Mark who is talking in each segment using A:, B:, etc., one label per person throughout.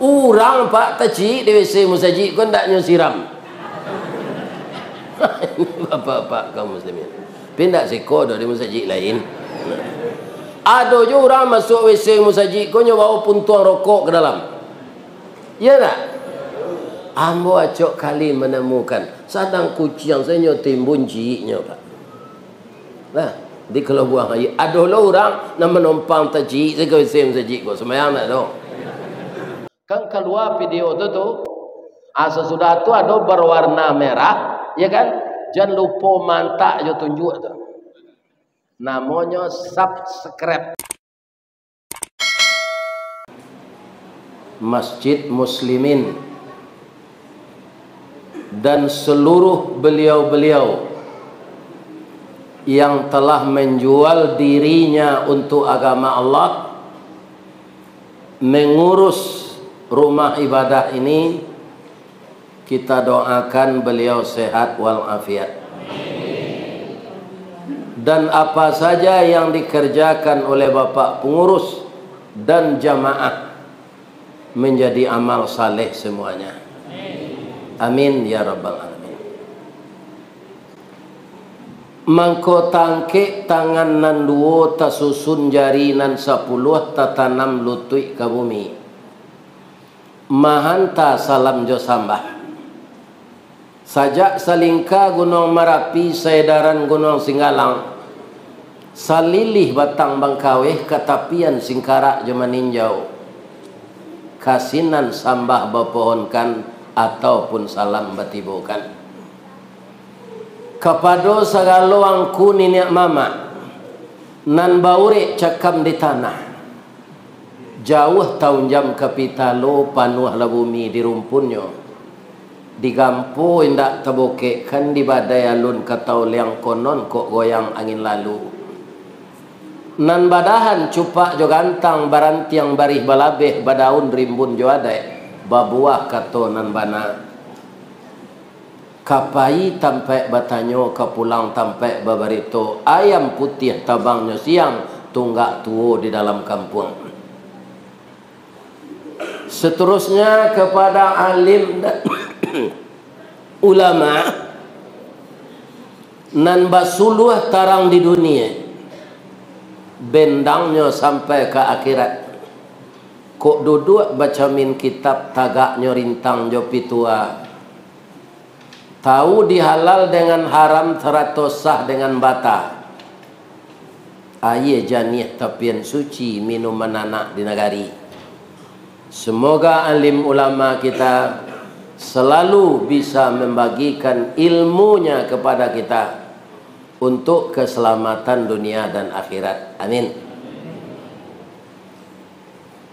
A: Orang pak taci di WC musajid kau tak nyusiram. Ini bapak-bapak kaum muslimin. Pindah seko dari musajid lain. Ada je orang masuk WC musajid kau nyoba pun tuang rokok ke dalam. Ya tak? Ambo acok kali menemukan sadang kucing saya nyotimbun jiknya pak. Nah, di kalau buang air, ada orang nak menumpang taji, saya kau WC musajid kau semayang tak dong. Kan keluar video tu, sesudah tu ada berwarna merah, ya kan? Jangan lupa mantak je tunjuk tu. Namanya subscribe. Masjid Muslimin dan seluruh beliau-beliau yang telah menjual dirinya untuk agama Allah, mengurus rumah ibadah ini, kita doakan beliau sehat walafiat. Dan apa saja yang dikerjakan oleh Bapak pengurus dan jamaah menjadi amal saleh semuanya. Amin ya rabbal alamin. Mangko tangke tangan nan duo tasusun jari nan 10 tatanam lutui ke bumi. Mahanta salam jo sambah. Sajak salingka Gunung Merapi Saedaran Gunung Singgalang. Salilih batang bangkaweh katapian singkarak jo maninjau. Kasinan sambah bepohonkan ataupun salam betibukan. Kepada segala angku niniak mama nan baure cakam di tanah. Jauh tahun jam kapitalo panuh la bumi di rumpunnya. Digampu indak taboke kan di badai alun katau liang konon kok goyang angin lalu. Nan badahan cupak jo gantang barantiang barih balabeh badaun rimbun jo adai babuah kato nan bana. Kapai tampai batanyo kapulang tampai babarito ayam putih tabangnya siang tunggak tuo di dalam kampung. Seterusnya kepada alim dan ulama nan basuluh tarang di dunia bendangnya sampai ke akhirat. Kok duduk baca min kitab tagaknya rintang jo pitua. Tahu dihalal dengan haram teratos sah dengan bata. Aye janih tapian suci minuman anak di negari. Semoga alim ulama kita selalu bisa membagikan ilmunya kepada kita untuk keselamatan dunia dan akhirat. Amin.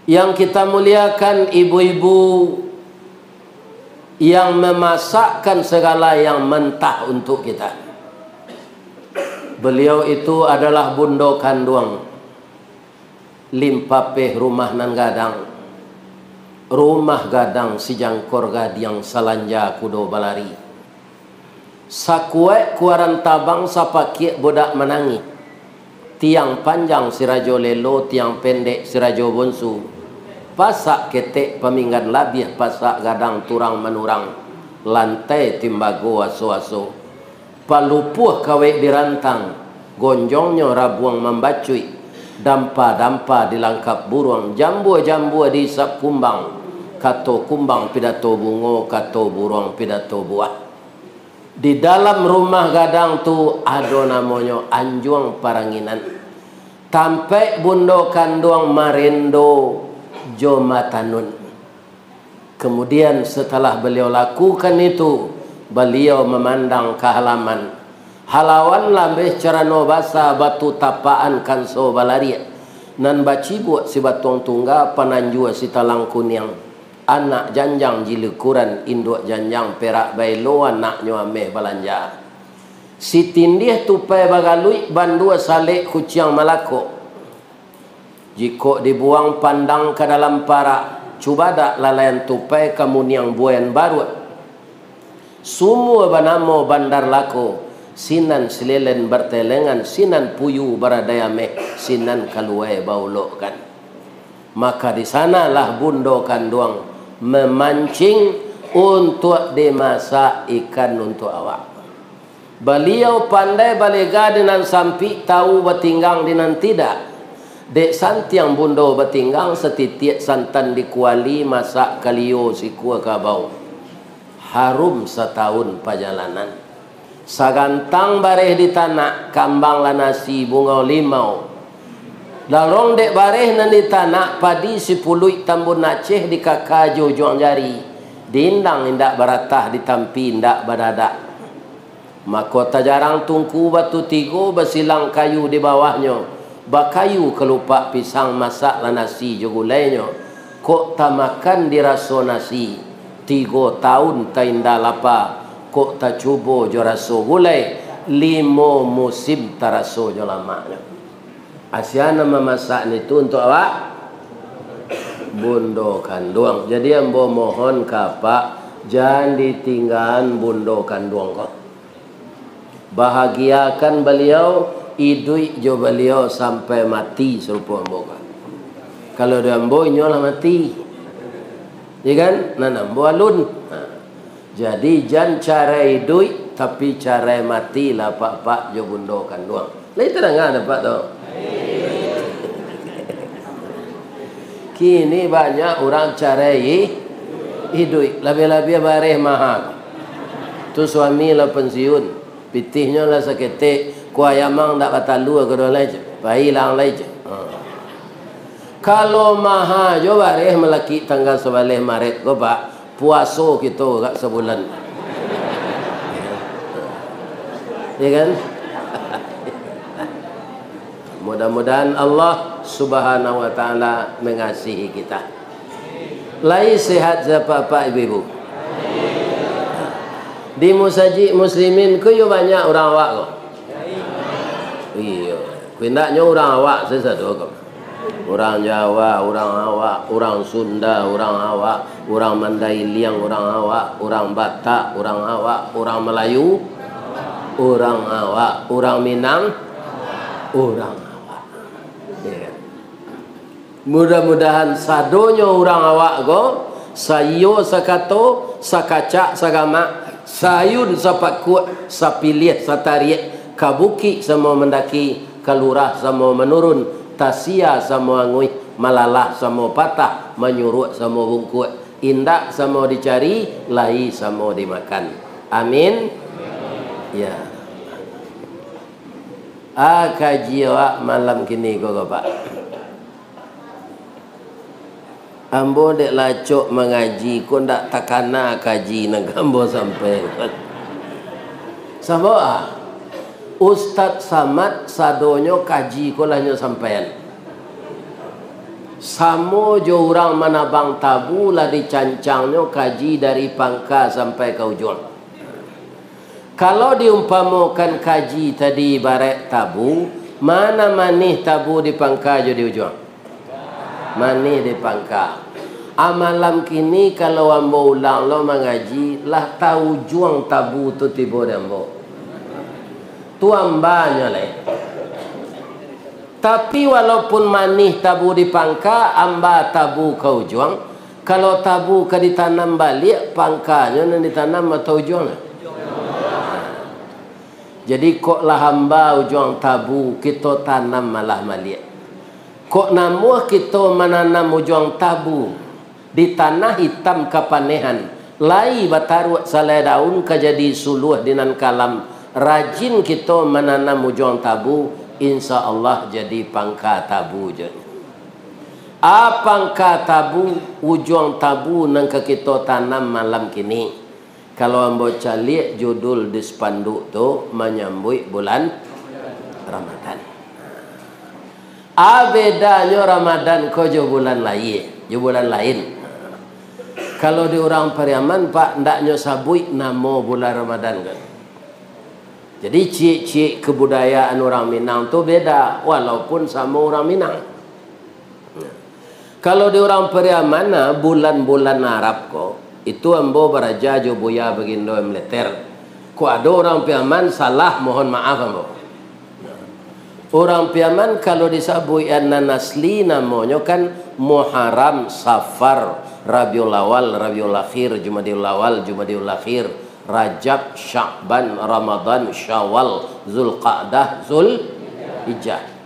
A: Yang kita muliakan ibu-ibu yang memasakkan segala yang mentah untuk kita. Beliau itu adalah bundo kandung limpapeh rumah nan gadang. Rumah gadang si jangkor gadiang salanja kudo balari. Sakuek kuaran tabang sapakiek bodak menangi. Tiang panjang si rajo lelo, tiang pendek si rajo bonsu. Pasak ketek peminggan labiah, pasak gadang turang menurang. Lantai timbago aso-aso. Palupuh kawek dirantang. Gonjongnya rabuang membacui. Dampa-dampa dilangkap buruang. Jambu-jambu diisap kumbang. Kato kumbang pidato bungo, kato burung pidato buah. Di dalam rumah gadang tu ada namanya anjuang paranginan. Tampai bundo kanduang marindo jomatanun. Kemudian setelah beliau lakukan itu, beliau memandang ke halaman. Halawan lambeh carano basa batu tapaan kanso balaria. Nan bacibu si batong tungga pananjua si talang kunyang. Anak janjang jilikuran induk janjang perak bailo anaknya ameh balanja. Si tindih tupai bagalui bandua salek kuciang malako. Jika dibuang pandang ke dalam parak, cuba dak lalayan tupai kamuniang buayan baru. Semua banamo bandar lako. Sinan selelen bertelengan, sinan puyu baradayame, sinan kaluai baulok kan. Maka di sanalah bundo kanduang memancing untuk dimasak ikan untuk awak. Beliau pandai balega dengan sampi, tahu bertinggang dengan tidak. Dek santiang bundo bertinggang setitik santan dikuali masak kalio si kuah kabau. Harum setahun perjalanan. Sagantang bareh di tanah, kambang la nasi bunga limau. Larong dek bareh nan di tanah, padi sepuluh tambun Aceh di kakajo juang jari. Dindang indak baratah ditampi indak badadak. Mahkota jarang tungku batu tigo besilang kayu di bawahnya. Bakayu kelupak pisang masak la nasi jogulainya. Kok tak makan diraso nasi. 3 tahun tak indah lapa. Kok tak cuba jo raso gulai. 5 musim tak raso jo lamaknya. Asyana memasak itu untuk awak bundo kanduang. Jadi ambo mohon kapak jangan ditinggalkan bundo kanduang kok. Bahagiakan beliau, idui jo beliau sampai mati serupa ambo kan. Kalau dia ambo nyolah mati. Ya kan? Nah ambo alun. Jadi jangan cara idui tapi cara mati lah pak jo bundo kanduang. Lah itu dah enggak dapat tu. Kini banyak orang carai hidup lebih-lebih bareh mahal. Tu suami lah pensiun, pitihnya lah seketik, kuayamang tak kata lu ke dua lagi, bahilang lagi. Kalau mahal jo bareh melaki tanggal 11 Maret ko pak, puaso kita kat sebulan. Ya kan? Mudah-mudahan Allah Subhanahu wa taala mengasihi kita. Lai sehat siapa pak ibu-ibu. Di musajid muslimin ku yo banyak orang awak kok. Iya, pendaknya orang awak sesatu kok. Orang Jawa, orang awak, orang Sunda, orang awak, orang Mandailing, orang awak, orang Batak, orang awak, orang Melayu, orang awak, orang Minang, orang awak. Mudah-mudahan sadonyo orang awak go sayo sakato sakacak sagama sayun sapakut sapilih satariek kabuki sama mendaki kalurah sama menurun tasia sama ngui malalah sama patah menyuruh sama bungkut indak sama dicari lahi sama dimakan. Amin. Ya. Kaji awak malam kini go pak. Ambo dek lacok mengaji, kau ndak takana kaji nak ambo sampai. Sama Ustaz Samad sadonyo kaji kau lahnya sampean. Samo jo orang manabang tabu lah dicancangnya kaji dari pangka sampai ke ujung. Kalau diumpamakan kaji tadi baret tabu, mana manih tabu di pangka jo di ujung? Manih di pangka. Amalam kini kalau ambo ulang lo mengaji lah tahu juang tabu tu tibo ambo. Tu ambanya leh. Tapi walaupun manih tabu di pangka, amba tabu kau juang. Kalau tabu ke ditanam balik, pangkanya nan ditanam atau juang. Jadi kok lah hamba juang tabu kita tanam malah balik. Kok namuh kita menanam ujung tabu di tanah hitam kepanehan lai bataru salai daun kejadi suluh dinan kalam rajin kita menanam ujung tabu insya Allah jadi pangka tabu je. Pangka tabu ujung tabu nang ke kita tanam malam kini kalau ambo calik judul di spanduk tu menyambut bulan Ramadan. Bedanya Ramadan ko jo bulan lain, jo bulan lain. Kalau di orang Pariaman pak ndaknya sabui namo bulan Ramadan kan. Jadi cik-cik kebudayaan orang Minang tu beda walaupun sama orang Minang. Kalau di orang Pariaman bulan-bulan Arab ko itu ambo baraja jo buya bagindo meleter. Ko ada orang Pariaman salah mohon maaf ambo. Orang Piaman kalau disabui anna nasli namanya kan Muharram, Safar, Rabiul Awal, Rabiul Akhir, Jumadil Awal, Jumadil Akhir, Rajab, Sya'ban, Ramadan, Syawal, Zulqa'dah, Zulhijjah.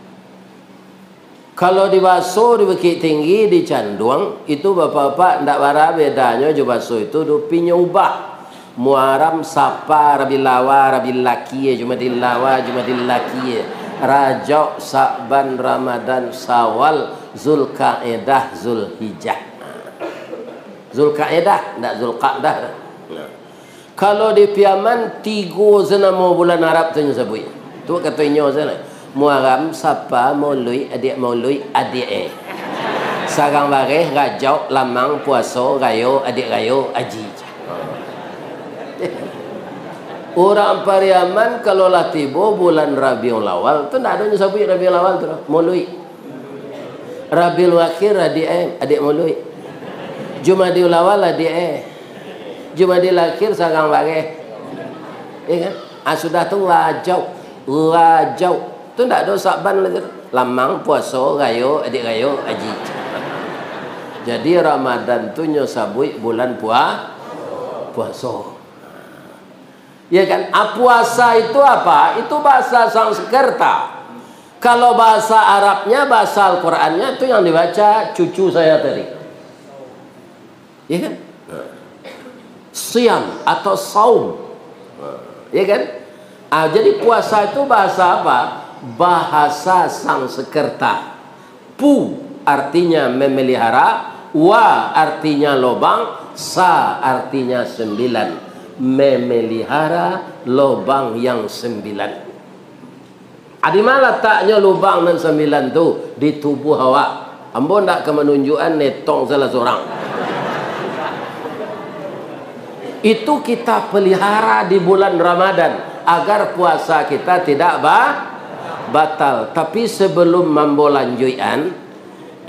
A: Kalau di Baso, di Bukit Tinggi, di Canduang, itu bapak-bapak ndak bara bedanya di Baso itu dupinya ubah. Muharram, Sapa, Rabiul Awal, Rabiul Akhir, Jumadil Awal, Jumadil Akhir, Rajab, Sya'ban, Ramadan, Syawal, Zulqa'dah, Zulhijjah. Zulqa'dah, ndak Zulqa'dah. Kalau di Piaman 3 senama bulan Arab tu nyebut. Tu katanya sana. Muharram, Sapa, Maulid, adik Maulid, adik Sarang Bareh, Rajab, Lamang, Puasa, Rayo, adik Rayo, Haji. Orang Pariaman kalau lah tiba bulan Rabiul Awal tu ndak ada nyebut Rabiul Awal tu, Maulid. Rabiul Akhir adik Maulid. Jumadil Awal adik Jumadil Akhir Sarang Bareh. Ya kan? Sudah tu Rajab. Tu ndak ada Sa'ban lagi. Lamang, Puasa, Rayo, adik Rayo, Haji. Jadi Ramadan tu nyebut bulan puasa. Ya kan? Puasa itu apa? Itu bahasa Sanskerta. Kalau bahasa Arabnya, bahasa Al-Qur'annya itu yang dibaca cucu saya tadi. Ya kan? Siam atau saum. Ya kan? Jadi puasa itu bahasa apa? Bahasa Sanskerta. Pu artinya memelihara, wa artinya lobang, sa artinya 9. Memelihara lubang yang 9. Di mana letaknya lubang yang 9 tu? Di tubuh awak. Ambo nak ke menunjukkan netong salah seorang. Itu kita pelihara di bulan Ramadan agar puasa kita tidak batal. Tapi sebelum ambo lanjutkan,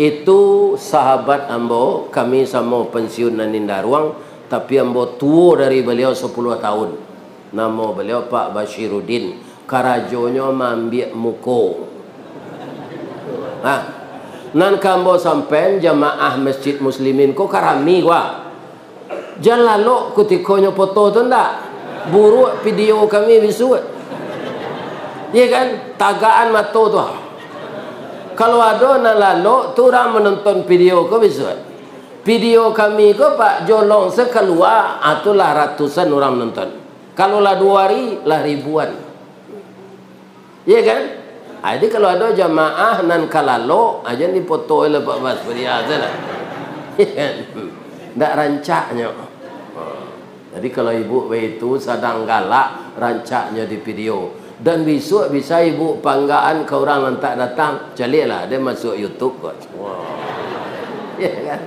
A: itu sahabat ambo, kami sama pensiun Naninda Ruang, tapi ambo tua dari beliau 10 tahun. Nama beliau Pak Bashiruddin. Karajonya mambik muko. Nan kambo sampai jamaah masjid muslimin ko karami gua. Jalalo kutikonyo foto tu ndak. Buruk video kami bisu. Iya kan? Tagaan mato tu. Kalau ada nan lalu tu orang menonton video ko bisu. Video kami ko Pak Jolong sekeluar itulah ratusan orang menonton. Kalau lah 2 hari lah ribuan. Iya kan? Jadi kalau ada jamaah nan kalalo aja dipoto oleh Pak Mas Beria sana. Ndak rancaknya. Jadi kalau ibu itu sedang galak rancaknya di video. Dan besok bisa ibu panggaan ke orang yang tak datang, calilah dia masuk YouTube kok. Ya kan?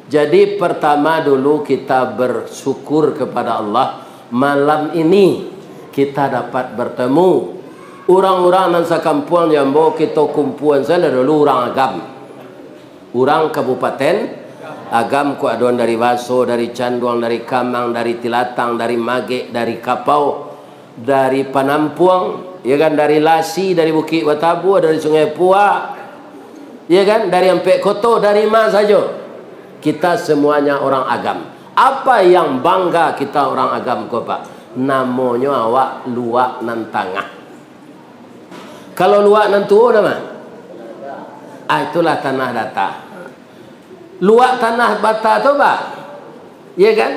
A: Jadi pertama dulu kita bersyukur kepada Allah malam ini kita dapat bertemu orang-orang nan sakampuan yang bawa kita kumpulan saya dulu orang agam, orang kabupaten agam ku adon dari Baso, dari Canduang, dari Kamang, dari Tilatang, dari Magek, dari Kapau, dari Panampuang, ya kan, dari Lasi, dari Bukit Batabu, dari Sungai Pua, ya kan, dari Ampek Koto, dari mana saja. Kita semuanya orang agam. Apa yang bangga kita orang agam ko Pak? Namanya awak luak nan tangah. Kalau luak nan tuo nama? Itulah tanah data. Luak tanah bata tu Pak? Ya kan?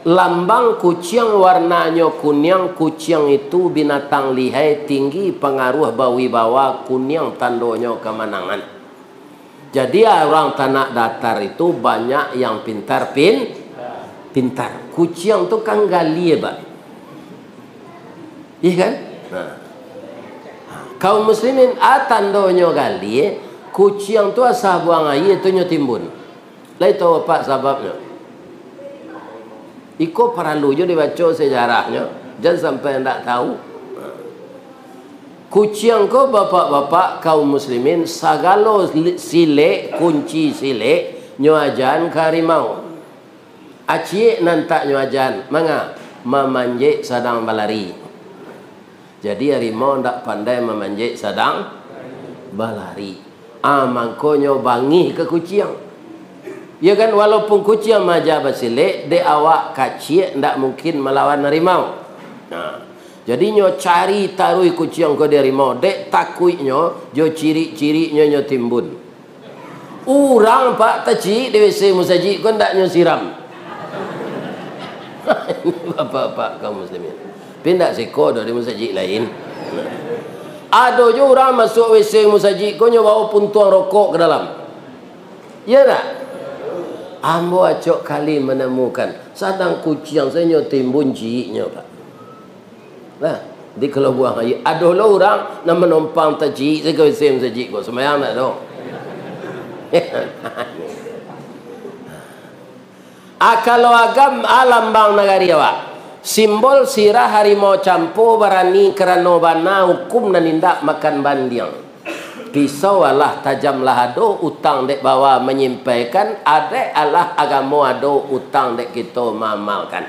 A: Lambang kucing warnanya kuning. Kucing itu binatang lihai, tinggi, pengaruh bawi-bawa, kuning tandonya kemenangan. Jadi orang tanah datar itu banyak yang pintar. Kucing tu kan gali Pak. Iya kan? Kaum muslimin tandonya gali, kucing tu asal buang air itu timbun. Lai tahu apa sebabnya? Iko perlu je dibaca sejarahnya. Jangan sampai tidak tahu. Kucing ko bapak-bapak kaum muslimin sagalo sile kunci sile nyoajan karimau. Acik nantak nyoajan manga memanjik sedang balari. Jadi harimau ndak pandai memanjik sedang balari. Mangkonyo bangi ke kucing. Ya kan, walaupun kucing maja basilek, de awak kacik ndak mungkin melawan harimau. Nah, jadi nyo cari tarui kucing ke harimau, dek takuitnyo, jo ciri-cirinya nyo timbun. Urang pak taci di WC musajid kon ndak nyo siram. Ini bapak-bapak kaum muslimin. Pindah seko dari musajid lain. Ada je orang masuk WC musajid kon nyo bawa puntuang rokok ke dalam. Ya tak? Ambo acok kali menemukan sadang kucing saya nyo timbun jiknya pak. Nah, di kalau buang air, ada lo orang nak menumpang taji, saya kau sem taji kau semayang nak do. Kalau agam alam bang nagari awak, simbol sirah harimau campo berani kerana bana hukum dan nindak makan bandiang. Pisau Allah tajamlah ado utang dek bawa menyimpaikan ada Allah agama ado utang dek kita mamalkan.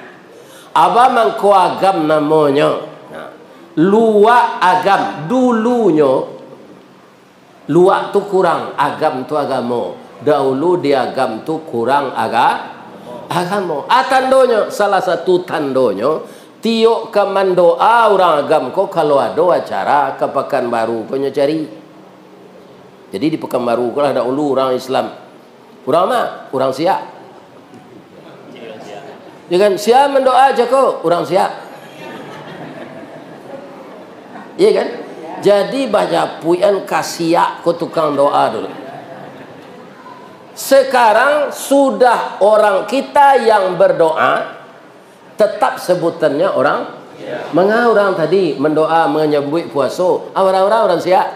A: Aba mangko agam namanya. Luak agam dulunya. Luak tu kurang, agam tu agama. Dahulu dia agam tu kurang agama. Tandonya salah satu tandonya tiok ke mandoa orang agam ko kalau ada acara ke Pekanbaru ko cari. Jadi di Pekanbaru kalau ada ulu orang Islam. Orang mana? Orang Siak. Jangan Siak mendoa aja kok, orang Siak. Iya kan? Jadi banyak puyan kasiak ko tukang doa dulu. Sekarang sudah orang kita yang berdoa tetap sebutannya orang orang tadi mendoa menyebut puasa. Orang-orang Siak.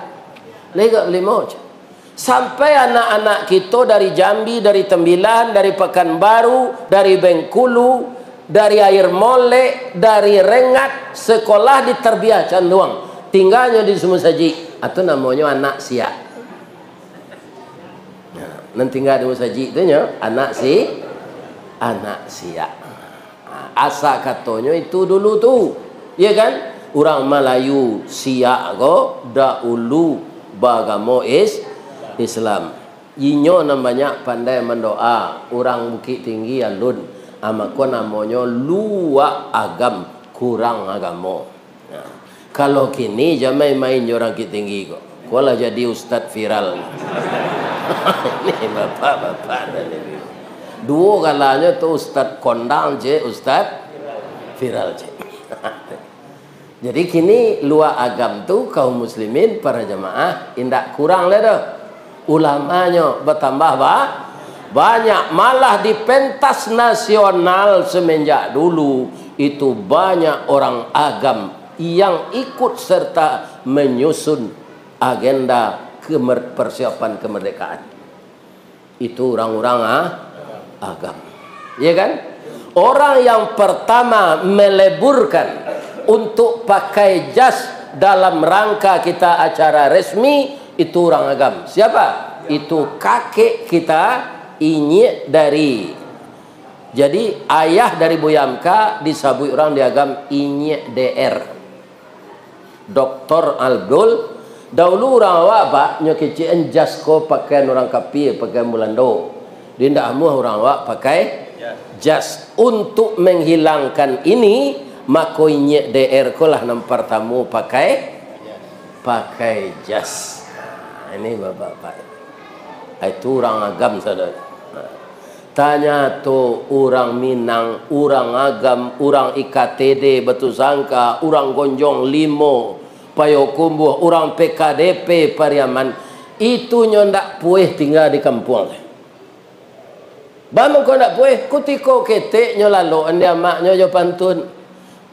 A: Lega limo. Sampai anak-anak kita dari Jambi, dari Tembilan, dari Pekanbaru, dari Bengkulu, dari Air Molek, dari Rengat, sekolah di Terbiah Canduang, tinggalnya di Sumasaji, atau namanya anak Siak. Nanti tinggal di Sumasaji itu anak Siak. Asa katanya itu dulu tuh, ya kan? Orang Melayu Siak go dahulu bagamo Islam. Inyo namanya pandai mendoa. Orang Bukit Tinggi alun. Amako namanya luak agam kurang agama. Nah, kalau kini jamai main orang Bukit Tinggi kok. Kuala jadi ustaz viral. Ini bapak-bapak dan ibu. Dua kalanya tu ustaz kondang je, ustaz viral je. Jadi kini luak agam tu kaum muslimin para jemaah indak kurang lah dah. Ulamanya bertambah banyak, malah di pentas nasional semenjak dulu itu banyak orang agam yang ikut serta menyusun agenda persiapan kemerdekaan. Itu orang-orang agam, ya kan? Orang yang pertama meleburkan untuk pakai jas dalam rangka kita acara resmi itu orang agam. Siapa? Itu kakek kita Inyek dari. Jadi ayah dari Boyamka disabui orang di agam Inyek DR. Dr. Abdul. Dahulu orang awak pak nyokician jas ko pakaian orang kapir, pakaian Mulando. Dindak semua orang awak pakai jas. Untuk menghilangkan ini maka Inyek DR ko lah nampar tamu pakai jas. Ini bapak-bapak. Itu orang agam saudara. Tanya tu orang Minang, orang agam, orang IKTD, Batu Sangka, orang Gonjong Limo, Payokumbuh, orang PKDP Pariaman. Itu ndak puih tinggal di kampung. Bama kau ndak puih, kutiko ketek nyolalo anda maknya jo pantun.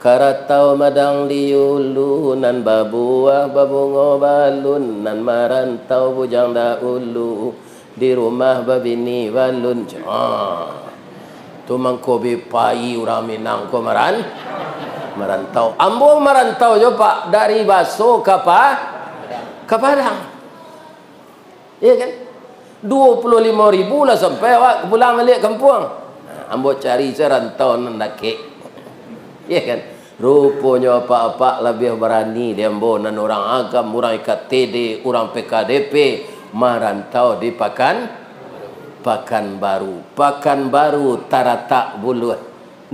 A: Karatau madang liulu nan babuah babungo balun nan marantau bujang daulu di rumah babini balun. Tu mangkobi pai orang Minang ko merantau. Ambo merantau jo pak dari Baso ke Padang. Iya kan? 25.000 lah sampai awak pulang balik kampung. Ambo cari serantau nan dakek. Iya kan? Rupanya apa-apa lebih berani dia nan orang agam, orang IKTD, orang PKDP, marantau di Pekanbaru. Pekanbaru taratak buluh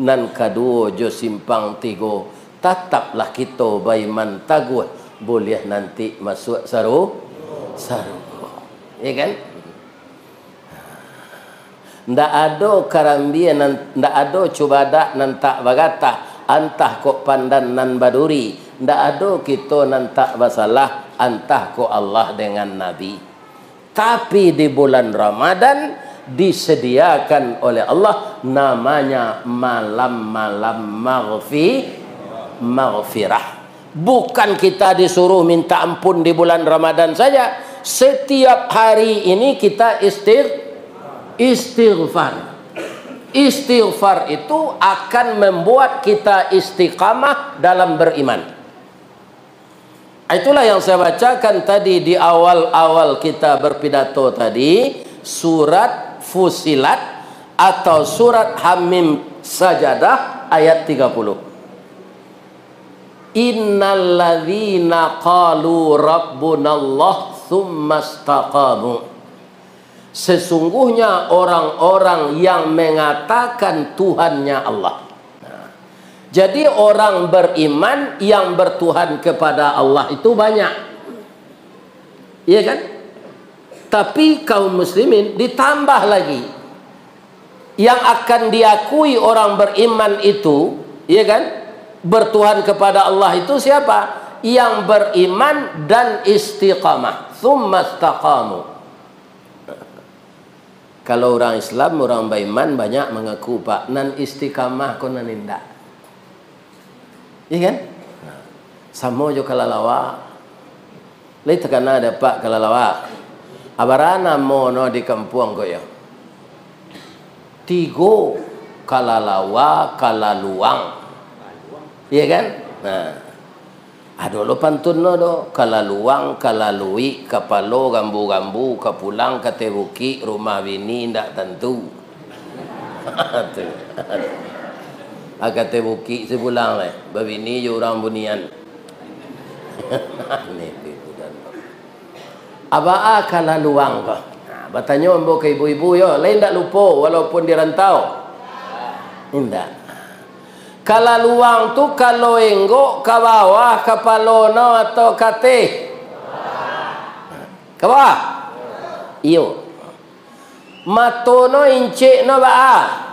A: nan kedua jo simpang tigo. Tetaplah kita baiman taguh, boleh nanti masuk saru. Ya kan? Ndak ada karambian, ndak ada cubada nan tak bagata, antah kok pandan nan baduri. Ndak ada kita nan tak basalah, antah kok Allah dengan Nabi. Tapi di bulan Ramadan disediakan oleh Allah namanya malam-malam maghfirah. Bukan kita disuruh minta ampun di bulan Ramadan saja. Setiap hari ini kita istighfar. Istighfar itu akan membuat kita istiqamah dalam beriman. Itulah yang saya bacakan tadi di awal-awal kita berpidato tadi, surat Fusilat atau surat Hamim Sajadah ayat 30. Innalladzina qalu rabbunallah tsumma istaqamu. Sesungguhnya orang-orang yang mengatakan Tuhannya Allah. Jadi orang beriman yang bertuhan kepada Allah itu banyak. Iya kan? Tapi kaum muslimin ditambah lagi. Yang akan diakui orang beriman itu, iya kan? Bertuhan kepada Allah itu siapa? Yang beriman dan istiqamah. Tsumma istaqamu. Kalau orang Islam, orang beriman banyak mengaku pak nan istiqamah kau nan indah. Iya kan? Sama jo kalalawa. Lai takana ada pak kalalawa. Abarana mono di kampung ko ya. Tigo kalalawa kalaluang. Iya kan? Nah. Ado lo pantun no do kalaluang kalalui kapalo gambu-gambu kapulang katebuki rumah bini ndak tentu. Agak tebuki sebulan leh, babini je orang bunian. Apa akala luang kau? Bertanya ambo ke ibu-ibu yo, lain tak lupa walaupun di rantau. Indah. Kala luang tu kalau enggok ke bawah kapalono atau kate? Ke bawah? Iyo. Matono incik no baa.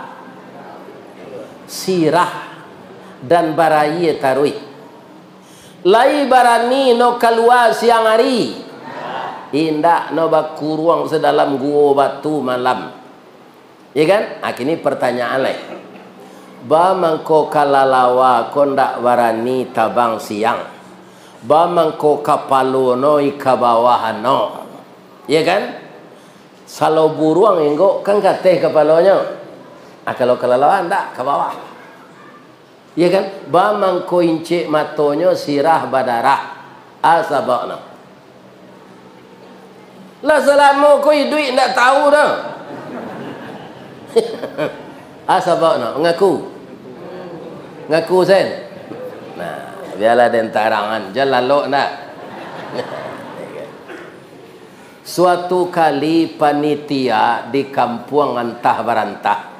A: Sirah dan baraye tarui. Lai barani no keluar siang hari. Indak no bakuruang sedalam gua batu malam. Ya kan? Kini pertanyaan lain. Ba mangko kalalawa kondak barani tabang siang. Ba mangko kapalono ika bawahano. Ya kan? Salau buruang enggok kan kateh kapalonya. Kalau kelelawar tak ke bawah. Ya kan? Bamang ko incik matonyo sirah badarah. Asabakna. Lah selama ko duit tak tahu dah. Asabakna. Ngaku sen. Nah, biarlah den tarangan. Jalan lok nak. Suatu kali panitia di kampung antah barantah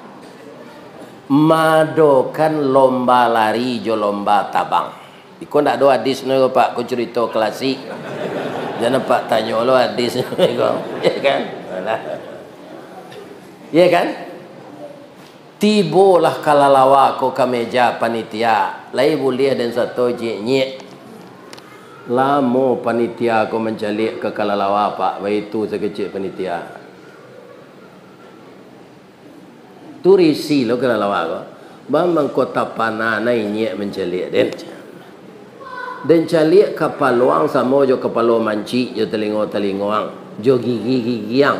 A: madokan lomba lari jo lomba tabang. Iko ndak do hadis no pak, ko cerita klasik. Jangan pak tanya lo hadis no ya kan? Ya kan? Tibolah kalalawa ko kameja panitia. Lai boleh dan satu je lamo panitia ko mencalik ke kalalawa pak, itu sekecil panitia. Turisi lo kalalawa ko bambang kota panah na inyek mencalik dan calik kapaluang sama jo kapalo manci jo telingo-telingoang jo gigi-gigiang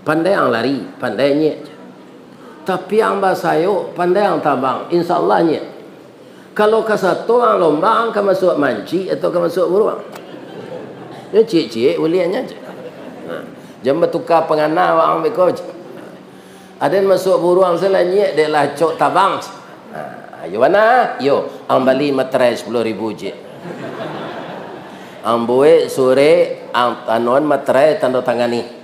A: pandai yang lari pandai nyek tapi yang basayo pandai yang tabang insyaallah nyek. Kalau ke satu orang lomba ke masuk manci atau ke masuk buruang ya cik-cik bolehnya jam bertukar pengana orang bekoj. Ada yang masuk buruang selanyek dia lah cok tabang. Ayo mana? Yo, ang bali materai 10,000 je. Ambue sore anuan materai tanda tangani.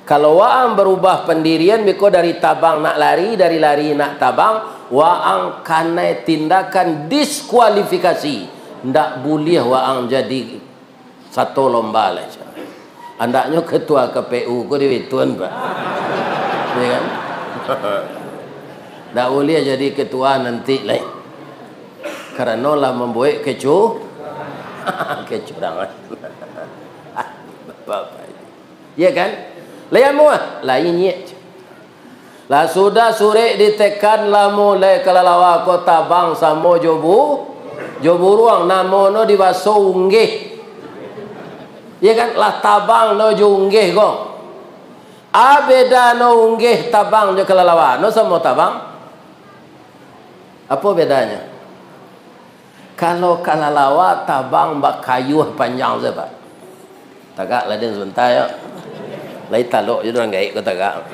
A: Kalau waang berubah pendirian biko dari tabang nak lari, dari lari nak tabang, waang kanai tindakan diskualifikasi. Ndak boleh waang jadi satu lomba lah. Andaknya ketua KPU ko diwituan Pak. Ya kan? Ndak boleh jadi ketua nanti lah. Karena lah membuat kecurangan. Bapak. Ya kan? Layan muah, lainnya. Lah sudah sore ditekan lah mulai kelalawa kota bang samo jobu ruang namono dibaso unggih. Ya kan? Lah tabang no junggih kok. Abeda no unggih tabang jo kelalawa. No samo tabang. Apa bedanya? Kalau kalalawa tabang bak kayu panjang je Pak. Tagak lah dia sebentar ya. Lai taluk je orang gaik ko tagak.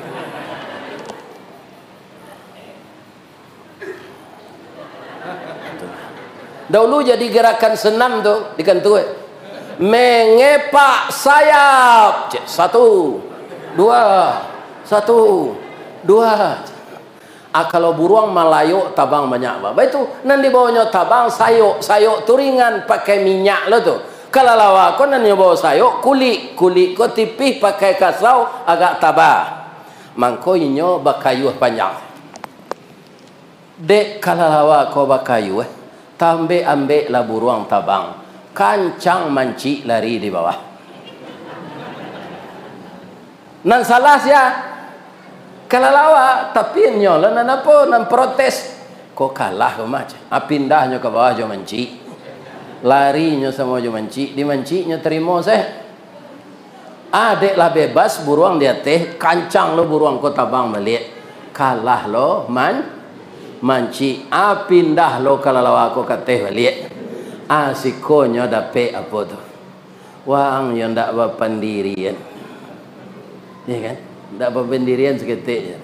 A: Dahulu jadi gerakan senam tu di kantor. Mengepak sayap. Satu, dua, satu, dua. Kalau buruang Malayo tabang banyak Bapak itu nanti bawanya tabang sayuk turingan pakai minyak lo tu. Kalau lawa ko nanti bawa sayuk kulit ko tipih pakai kasau agak tabah. Mangko inyo bakayuh panjang. Dek kalau lawa ko bakayuh tambe ambek lah buruang tabang. Kancang manci lari di bawah. Nan salah sia. Kalau lawa tapi nyola nan apa nan protes kok kalah ke macam pindahnya ke bawah jo menci larinya sama jo menci di menci nya terima saya adek lah bebas buruang dia teh kancang lo buruang kota bang balik kalah lo manci pindah lo kalau lawa ko kateh balik sikonya dape apa tu wang yang ndak berpendirian ya kan. Tak berpendirian seketik je.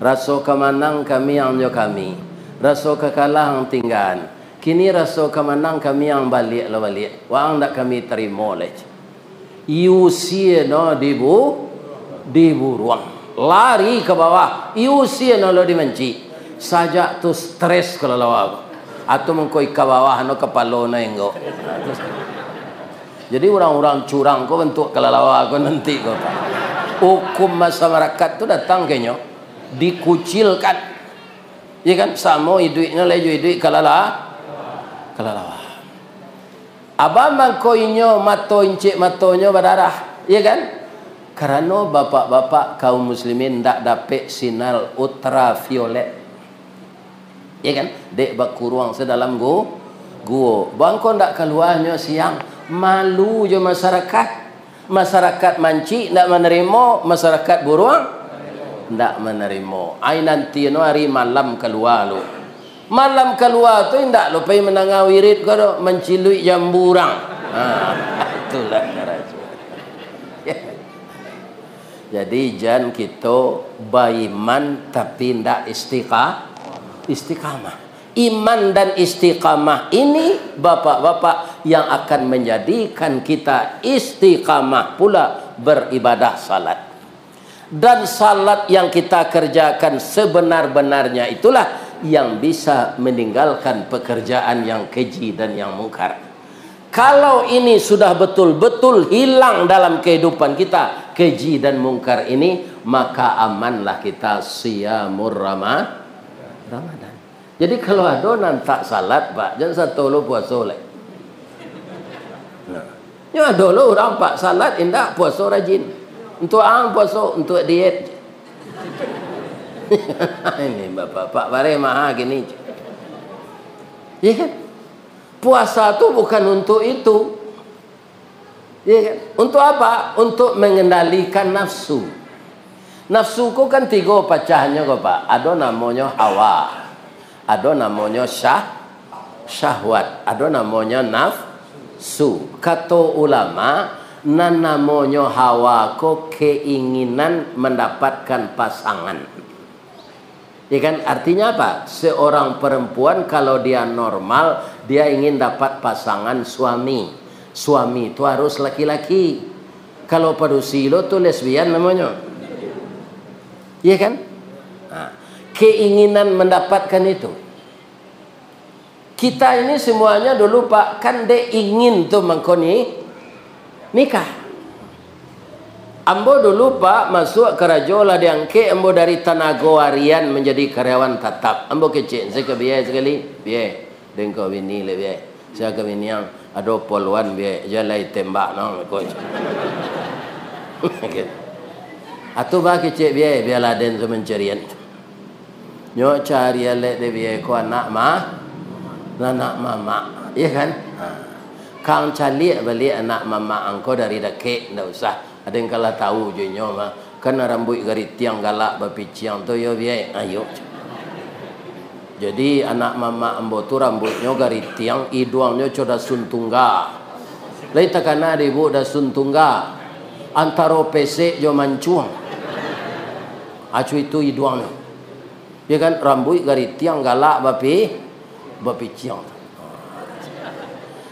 A: Rasa kemenang kami yang jo kami. Rasa kekalah yang tinggal. Kini rasa kemenang kami yang balik lo balik. Wang tak kami terima leh. Iusia no diburuang. Lari ke bawah. Iusia no lo dimenci. Sajak tu stres kalau lawa. Atau mengkoi ke bawah no kepala no enggo. Jadi orang-orang curang kau bentuk kelalawa kau nanti kau Pak. Hukum masyarakat tu datang kayaknya dikucilkan. Ya kan sama duitnya lejo duit kelalawa. Abang mangkoinyo mato incik matonyo berdarah. Ya kan? Karena bapak-bapak kaum muslimin ndak dapat sinar ultraviolet. Ya kan? Dek bakuruang sedalam gua. Bangko ndak keluarnya siang. Malu je masyarakat manci ndak menerima, masyarakat buruang ndak menerima. Ai nanti no hari malam keluar lu. Malam keluar tu ndak lu pai menangau wirid ko mencilui jamburang. Itulah caranya. Jadi jan kita baiman tapi ndak istiqamah. Iman dan istiqamah ini bapak-bapak yang akan menjadikan kita istiqamah pula beribadah salat. Dan salat yang kita kerjakan sebenar-benarnya itulah yang bisa meninggalkan pekerjaan yang keji dan yang mungkar. Kalau ini sudah betul-betul hilang dalam kehidupan kita, keji dan mungkar ini, maka amanlah kita siyamur Ramadan. Jadi kalau ada nantak salat Pak, jangan satu lo puasa leh. Ya dulu orang Pak salat indah puasa rajin. Untuk puasa untuk diet. Ini bapak bare maha gini. Ya kan? Puasa tu bukan untuk itu. Ya kan? Untuk apa? Untuk mengendalikan nafsu. Nafsu ku kan tiga pecahnya kok Pak. Ada namanya hawa. Ada namanya syahwat, ada namanya nafsu. Kata ulama, namanya hawa ko keinginan mendapatkan pasangan. Ya kan artinya apa? Seorang perempuan kalau dia normal, Dia ingin dapat pasangan suami. Suami itu harus laki-laki. Kalau padusilo tuh lesbian namanya. Iya kan? Nah, keinginan mendapatkan itu. Kita ini semuanya dulu Pak, kan dia ingin tuh mengkoni nikah. Ambo dulu Pak masuk ke Rajola diangke ambo dari tenaga harian menjadi karyawan tetap. Ambo kecil, saya ke biaya sekali, biaya. Dengkau bini le biaya. Saya ke bini yang ada poluan biaya, jalai tembak no coach. Atau bah kecil biaya, biar laden semencarian. Nyo cari le de biaya ko anak mama, iya kan? Kang cari balik anak mama angko dari dake, ndak usah. Ada yang kalah tahu je nyo mah. Karena rambut garis tiang galak bapiciang tu yo biai. Ayo. Jadi anak mama ambo tu rambutnya garis tiang, hidungnya coda suntungga. Lain takana ibu dah suntungga. Antaro pesek jo mancuang. Acu itu hidungnya. Ya kan rambut garis tiang galak bapiciang.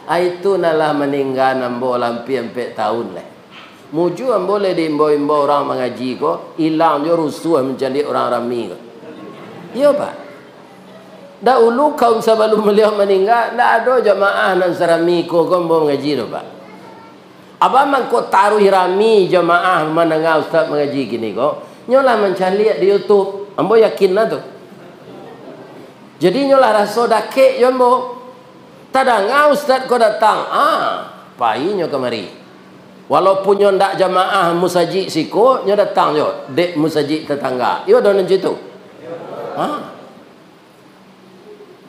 A: Itu nalah meninggal ambo lampi 4 tahun lah. Muju boleh diimbau-imbau orang mengaji ko, hilang je rusuh mencari orang ramai ko. Ya Pak. Dahulu kaum sebelum beliau meninggal, tak ada jamaah nan serami ko mau mengaji tu Pak. Abang man ko taruh rami jamaah menengah ustaz mengaji gini ko, nyolah mencari di YouTube. Ambo yakin lah tu. Jadi nyolah rasa dake jombo. Tadang ustaz ko datang. Painya kemari. Walaupun nyo ndak jamaah musajid siko, nyo datang yo dek musajid tetangga. Yo don situ.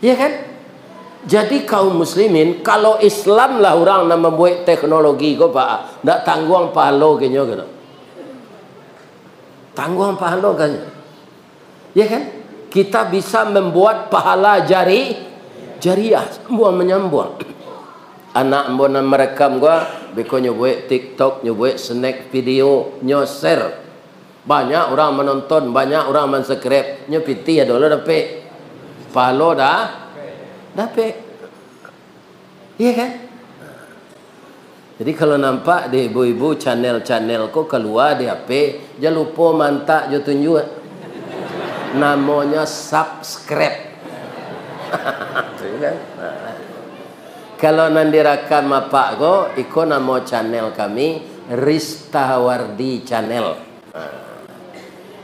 A: Iya kan? Jadi kaum muslimin kalau Islam lah orang nak membuat teknologi ko Pak, ndak tanggung pahala ke nyo kan. Tanggung pahala kan. Iya kan? Kita bisa membuat pahala jariah, semua menyambung. Anak mbok nak merekam gua, beko nyobuat TikTok, nyobuat snack video, nyo share. Banyak orang menonton, banyak orang mensubscribe, nyo piti ada lo dapat. Palo dah dapat. Iya kan? Jadi kalau nampak di ibu-ibu channel-channel ko keluar di HP, jangan lupa mantak jo tunjuk. Namanya subscribe. Tuh kan? Kalau nanti rakam apa ko, ikut nama channel kami Ristawardi Channel.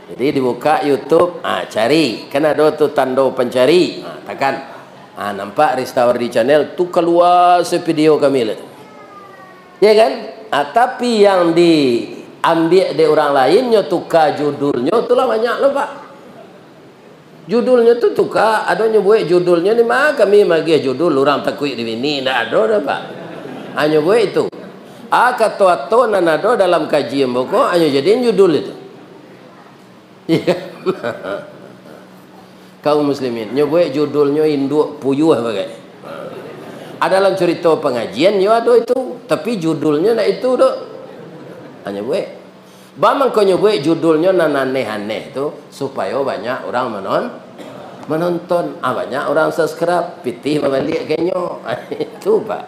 A: Jadi dibuka YouTube, cari, kan ada tu tanda pencari, tekan, nampak Ristawardi Channel, tu keluar video kami lah. Ya kan? Tapi yang diambil dari orang lain, nyo tukar judulnya, itulah banyak loh Pak. Judulnya tu tukar, ada buat judulnya ni mah kami bagi judul orang takui di sini, ndak ada dah Pak. Hanya buat itu. Kata-kata nan ada dalam kajian buku, hanya jadiin judul itu. Ya. Kaum muslimin, nyo buat judulnya induk puyuh bagai. Ada dalam cerita pengajian nyo ada itu, tapi judulnya ndak itu dah. Hanya buat. Bamang kau nyebut judulnya nan aneh-aneh tu supaya banyak orang menonton, banyak orang subscribe, pitih balik kenyo. Itu Pak.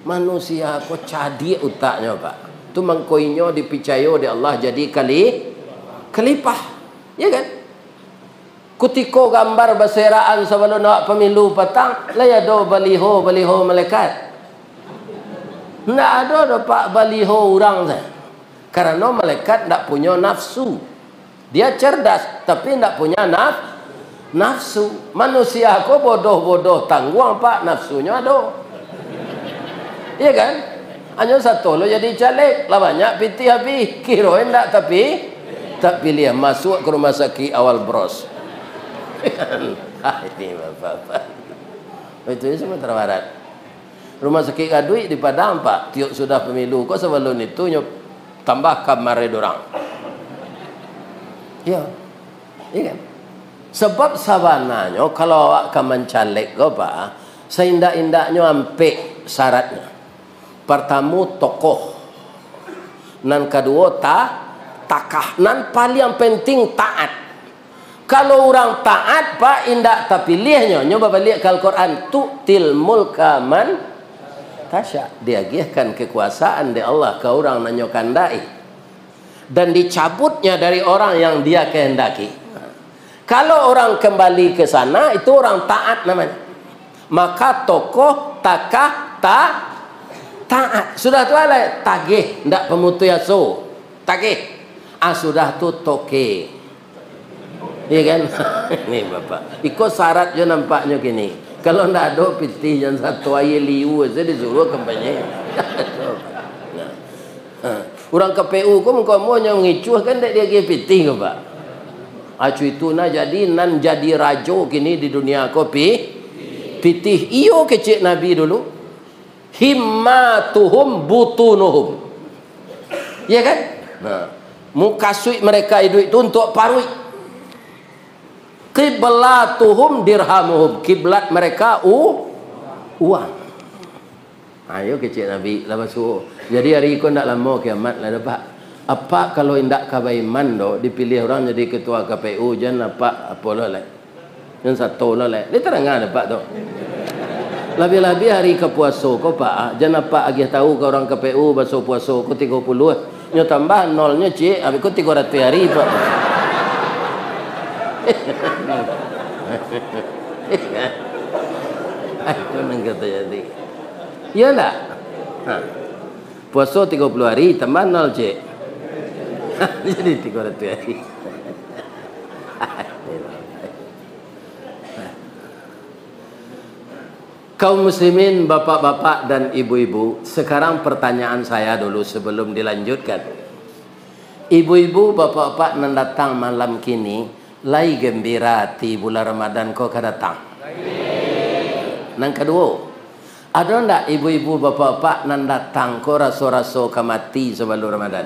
A: Manusia kau cadi utaknya Pak. Tu mangkoinyo dipicayo di Allah jadi kelipah. Ya kan? Kutiko gambar beseraan sebelum nak pemilu petang, layado baliho malaikat. Ndak ada Pak baliho orang saya. Karena malaikat tidak punya nafsu. Dia cerdas, tapi tidak punya nafsu. Manusia kok bodoh-bodoh tangguang Pak, nafsunya ada. Iya kan? Hanya satu lo jadi caleg, lah banyak piti habis. Kirain tak tapi tak pilih masuk ke rumah sakit awal bros. Ini bapak. Itu Sumatera Barat. Rumah sakit Kadui di Padang Pak. Tiuk sudah pemilu. Kok sebelum itu tambah kamar dorang. Ya. Iya kan? Sebab sabananya kalau awak kaman caleg ko Pak, seindak-indaknya ampe syaratnya. Pertama tokoh. Nan kedua takah. Nan paling penting taat. Kalau orang taat pak indak tapilihnya. Nyoba balik ke Al-Quran. Tu'til mulka man tasya. Dia agihkan kekuasaan di Allah ke orang nanyo kandai. Dan dicabutnya dari orang yang dia kehendaki. Kalau orang kembali ke sana, itu orang taat namanya. Maka tokoh takah taat. Sudah tu lah tagih, ndak pemutuyaso. Tagih. Sudah tu toke. Iya kan? Nih bapak. Ikut syarat je nampaknya gini. Kalau ndak ada pitih yang satu aye liu saja disuruh kampanye. Orang KPU ko muka mau yang ngicuh kan dia pitih ke pak. Acu itu na jadi nan jadi rajo kini di dunia kopi. Pitih iyo kecik Nabi dulu. Himmatuhum butunuhum. Ya kan? Nah, muka suik mereka itu untuk parui. Qiblatuhum dirhamuhum. Kiblat mereka uang. Ayo kecik Nabi lah masuk. Jadi hari itu ndak lama kiamat lah dapat. Apa kalau indak kabaiman do dipilih orang jadi ketua KPU jangan apa lah. Yang satu lah. Dia terangan dapat tu. Lebih-lebih hari ke puasa kau pak. Jangan apa agih tahu ke orang KPU basuh puasa kau 30. Nyo tambah nolnya cik. Habis kau 300 hari pak. Itu nang kata jadi. Ya tak? Puasa 30 hari tambah 0 cik. Jadi 300 hari. Kaum muslimin, bapak-bapak dan ibu-ibu, sekarang pertanyaan saya dulu sebelum dilanjutkan. Ibu-ibu, bapak-bapak yang datang malam kini, lai gembira ti bulan Ramadan kau akan datang. Yang kedua, ada ndak ibu-ibu bapak-bapak nan datang kau raso-raso kamati sebelum Ramadan?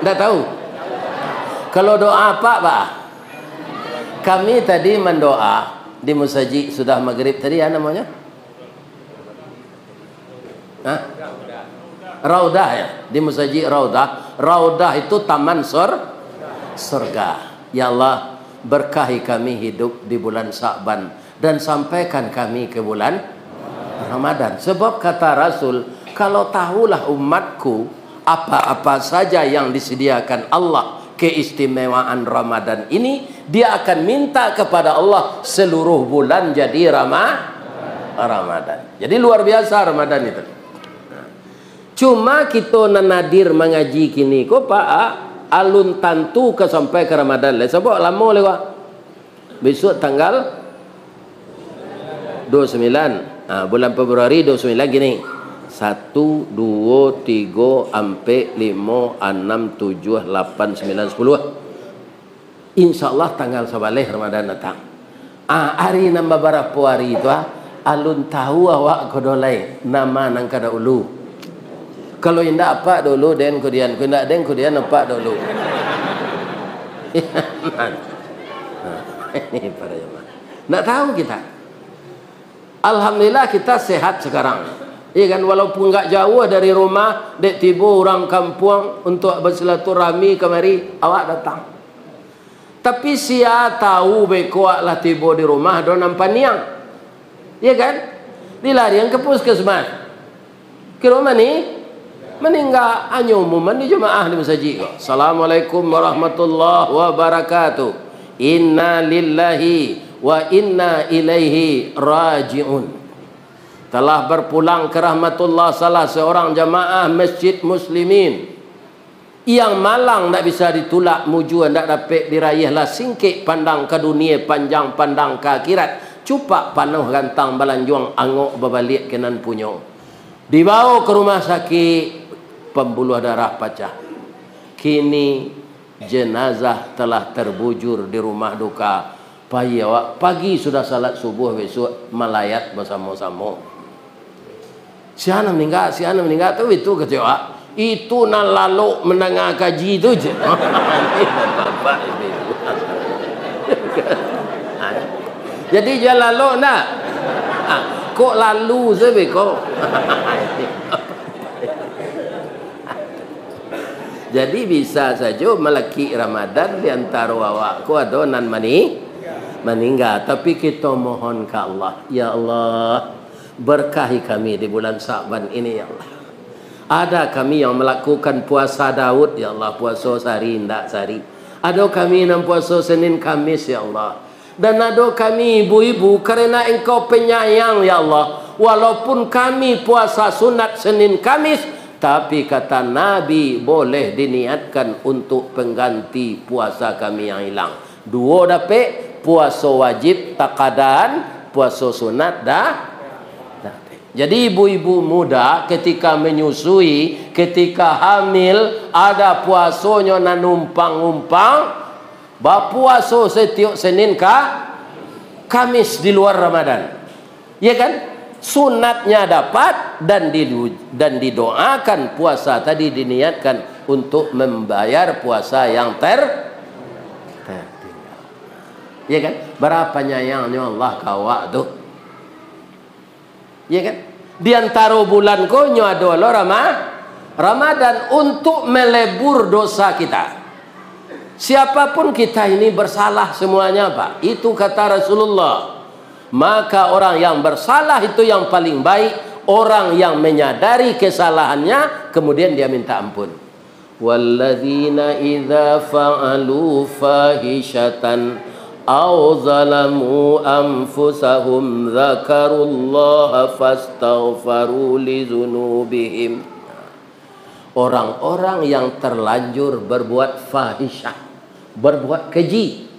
A: Ndak tahu. Kalau doa apa pak? Kami tadi mendoa di musajid sudah maghrib tadi ya namanya? Raudah ya, di musajid Raudah. Raudah itu taman surga. Ya Allah, berkahi kami hidup di bulan Sya'ban dan sampaikan kami ke bulan Ramadan. Sebab kata Rasul, kalau tahulah umatku apa-apa saja yang disediakan Allah keistimewaan Ramadan ini, dia akan minta kepada Allah seluruh bulan jadi Ramadan. Jadi luar biasa Ramadan itu. Cuma kita nadir mengaji kini ko pak alun tantu ke sampai ke Ramadan le sebab lama lewat. Besok tanggal 29 bulan Februari 29 gini. 1 2 3 4 5 6 7 8 9 10. Insyaallah tanggal sabaleh Ramadan datang. Hari nambah berapa hari itu alun tahu awak kodolai nama nang kada ulu. Kalau indak apa dulu den kemudian, kalau indak den kemudian apa dulu. Ini para jemaah. Nak tahu kita. Alhamdulillah kita sehat sekarang. Iya kan, walaupun enggak jauh dari rumah, dek tiba orang kampung untuk bersilaturahmi kemari, awak datang. Tapi sia tahu beko lah tiba di rumah do nampak niang. Iya kan? Dilarian ke puskesmas. Ke rumah ni meninggal hanya umuman di jemaah di masjid. Assalamualaikum warahmatullahi wabarakatuh. Inna lillahi wa inna ilaihi raji'un. Telah berpulang ke rahmatullah salah seorang jamaah masjid muslimin yang malang tak bisa ditulak muju tak dapat diraihlah singkit pandang ke dunia panjang pandang ke akhirat cupak panuh gantang balanjuang angok berbalik kenan punyo dibawa ke rumah sakit pembuluh darah pecah. Kini jenazah telah terbujur di rumah duka. Pagi sudah salat subuh, besok melayat bersama-sama. Siapa meninggal tu itu kecewa. Itu nak lalu mendengar kaji itu je. Jadi jangan lalu nak. Kok lalu sahaja kok. Jadi bisa saja melaki Ramadan di antara awakku adonan meninggal. Tapi kita mohon ke Allah, ya Allah, berkahi kami di bulan Sa'ban ini ya Allah. Ada kami yang melakukan puasa Daud ya Allah, puasa sehari ndak sehari. Ada kami yang puasa Senin Kamis ya Allah. Dan ada kami ibu-ibu karena Engkau penyayang ya Allah, walaupun kami puasa sunat Senin Kamis, tapi kata Nabi boleh diniatkan untuk pengganti puasa kami yang hilang. Dua dapat, puasa wajib takadan, puasa sunat dah. Jadi ibu-ibu muda ketika menyusui, ketika hamil, ada puasanya na numpang-numpang, berpuasa setiap Senin Kamis di luar Ramadan. Ya kan? Sunatnya dapat dan didoakan puasa tadi diniatkan untuk membayar puasa yang tertinggal. Ya kan? Berapa nyayangnya Allah kawak tu. Ya kan? Di antara bulan konyo adalah Ramadan untuk melebur dosa kita. Siapapun kita ini bersalah semuanya, Pak. Itu kata Rasulullah. Maka orang yang bersalah itu yang paling baik, orang yang menyadari kesalahannya kemudian dia minta ampun. Walladzina idza fa'alu fahishatan aw zalamu anfusahum dzakarullaha fastaghfaru lidzunubihim. Orang-orang yang terlanjur berbuat fahisyah, berbuat keji.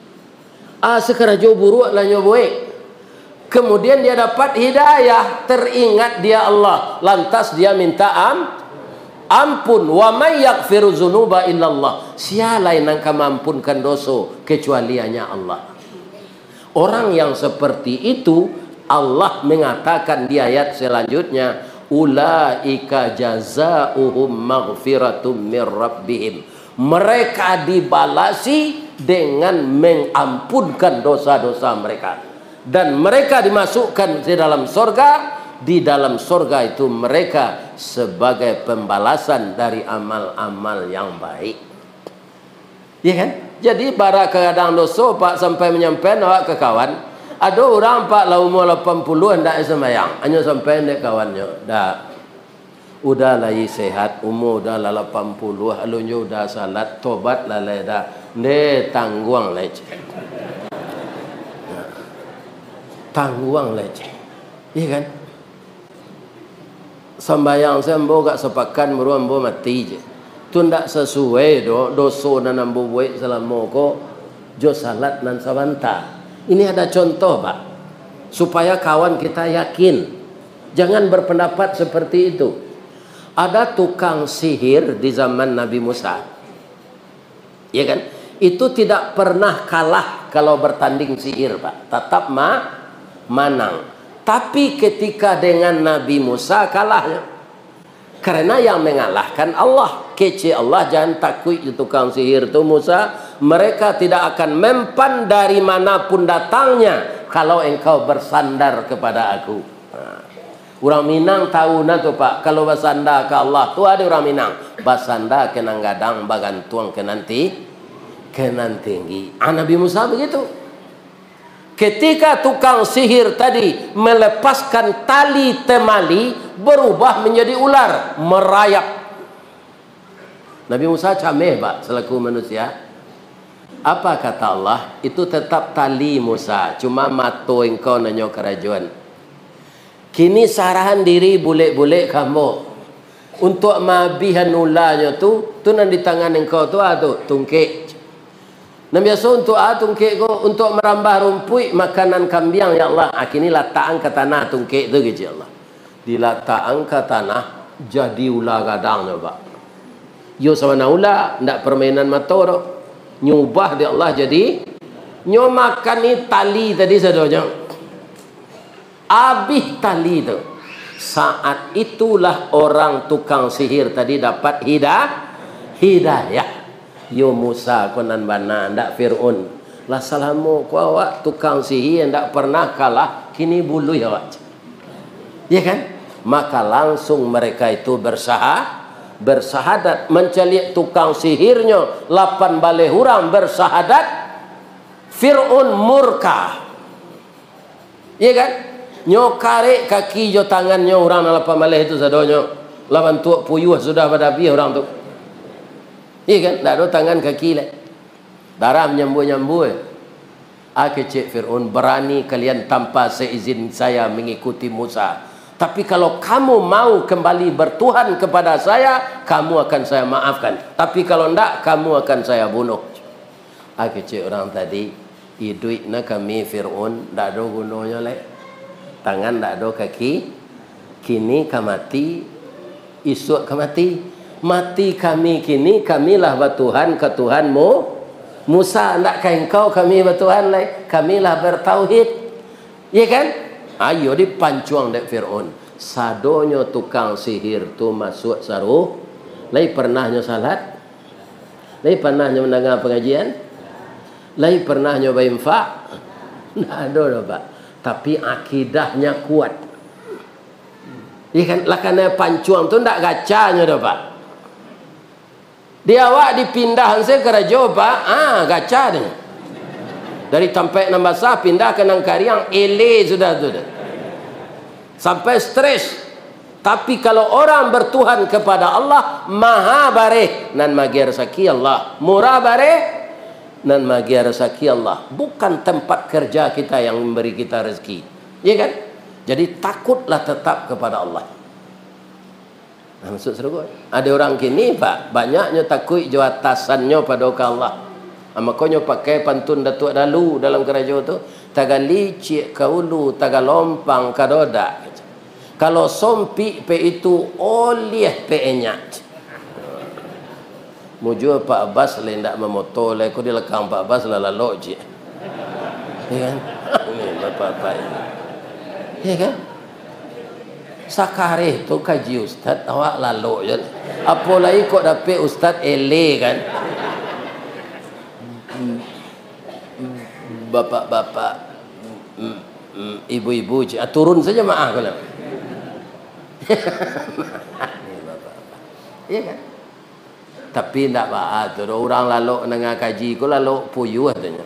A: Sekarang jo buruk lah nyoboe. Kemudian dia dapat hidayah, teringat dia Allah, lantas dia minta ampun. Wa may yaghfiru dzunuba illallah. Siapa yang akan mampunkan dosa kecuali hanya Allah. Orang yang seperti itu Allah mengatakan di ayat selanjutnya, ulaika jazaohum maghfiratum mir rabbihim. Mereka dibalasi dengan mengampunkan dosa-dosa mereka. Dan mereka dimasukkan di dalam surga. Di dalam surga itu mereka sebagai pembalasan dari amal-amal yang baik. Ya kan? Jadi para kadang dosa Pak sampai menyampaikan awak ke kawan. Ada orang Pak lah umur 80 hendak sembahyang. Hanya sampai nek kawannya. Dah. Udah lagi sehat, umur udah 80, alunnya udah salat, tobat lah dah. Ne tangguang leceh. Tangguang leceh. Iya kan? Sembayang sembo gak sepakan meruambo mati je. Tu ndak sesuai dosa dan ambo buat selama ko jo salat nan sabanta. Ini ada contoh, Pak. Supaya kawan kita yakin. Jangan berpendapat seperti itu. Ada tukang sihir di zaman Nabi Musa. Ya kan? Itu tidak pernah kalah kalau bertanding sihir, Pak. Tetap menang. Tapi ketika dengan Nabi Musa kalahnya. Karena yang mengalahkan Allah. Kece Allah, jangan takut tukang sihir itu Musa. Mereka tidak akan mempan dari manapun datangnya kalau engkau bersandar kepada aku. Orang Minang tahu na tu Pak. Kalau bersandar ke Allah tu ada orang Minang. Bersandar ke nang gadang bagantuang ke nanti tinggi. Nabi Musa begitu. Ketika tukang sihir tadi melepaskan tali temali, berubah menjadi ular, merayap. Nabi Musa cameh, Pak, selaku manusia. Apa kata Allah? Itu tetap tali Musa, cuma mato engkau nanyo kerajaan. Kini sarahan diri boleh-boleh kamu. Untuk mabihan ularnya tu nan di tangan engkau tu tungkek. Dan biasa untuk tungkek ko untuk merambah rumput makanan kambing ya Allah. Kini lataan ke tanah tungkek tu gitu Allah. Dilataan ke tanah jadi ular gadangnya, Pak. Yo sama na ular ndak permainan mata dah. Nyubah dia Allah jadi nyo makan ni tali tadi sadonya. Habis tali tu. Saat itulah orang tukang sihir tadi dapat hidayah. Yo Musa konan bana ndak Fir'aun. Lah salamu ku awak tukang sihir ndak pernah kalah, kini bulu ya awak. Ya kan? Maka langsung mereka itu bersahadat, menceliak tukang sihirnya 8 balai hurang bersahadat, Fir'aun murka. Iya kan? Nyo karek kaki jo tangannya orang 8 balai itu sadonyo. 8 tuak puyuh sudah pada piye orang tu. Iya kan? Tak ada tangan kaki lah. Darah menyambu-nyambu. Kecik Fir'aun, berani kalian tanpa seizin saya mengikuti Musa. Tapi kalau kamu mau kembali bertuhan kepada saya, kamu akan saya maafkan. Tapi kalau tidak, kamu akan saya bunuh. Kecik orang tadi, hidup kami Fir'aun, tidak ada gunanya leh. Tangan tidak ada kaki. Kini kamati, esok kamati. Mati kami kini, kamilah bertuhan ke Tuhanmu. Musa, ndakkah engkau kami bertuhan lain? Kamilah bertauhid. Ya kan? Ayo dipancuang dek Fir'aun. Sadonyo tukang sihir tu masuk saruh. Lai pernahnya salat? Lai pernahnya mendengar pengajian? Lai pernahnya berinfak? Nggak ada Pak. Tapi akidahnya kuat. Ya kan? Lah karena pancuang tu ndak gacanya dah Pak. Dia awak dipindah saya ke Raja Pak, gaca dia. Dari Tampek Nambasa pindah ke Nangkariang, ele sudah tu. Sampai stres. Tapi kalau orang bertuhan kepada Allah, maha bareh nan magi rezeki Allah, murah bareh nan magi rezeki Allah. Bukan tempat kerja kita yang memberi kita rezeki. Ya kan? Jadi takutlah tetap kepada Allah. Maksud seru. Ada orang kini Pak, banyaknya takut jo atasannya pada Allah. Makanya pakai pantun Datuk Dalu dalam kerajaan tu, taga licik kaulu, taga lompang kadoda. Kalau sompi pe itu oleh pe enyat. Mujur Pak Abbas lain tak memoto le ko dilekang Pak Abbas la lalok je. Ya kan? Ini bapak-bapak ini. Ya kan? Sakareh tu kaji ustaz awak lalu je. Apa lagi kok dapat ustaz ele kan? Bapak-bapak, ibu-ibu je. Turun saja maaf kalau. Iya kan? Tapi tidak maaf tu orang lalu dengan kaji ko lalu puyuh katanya.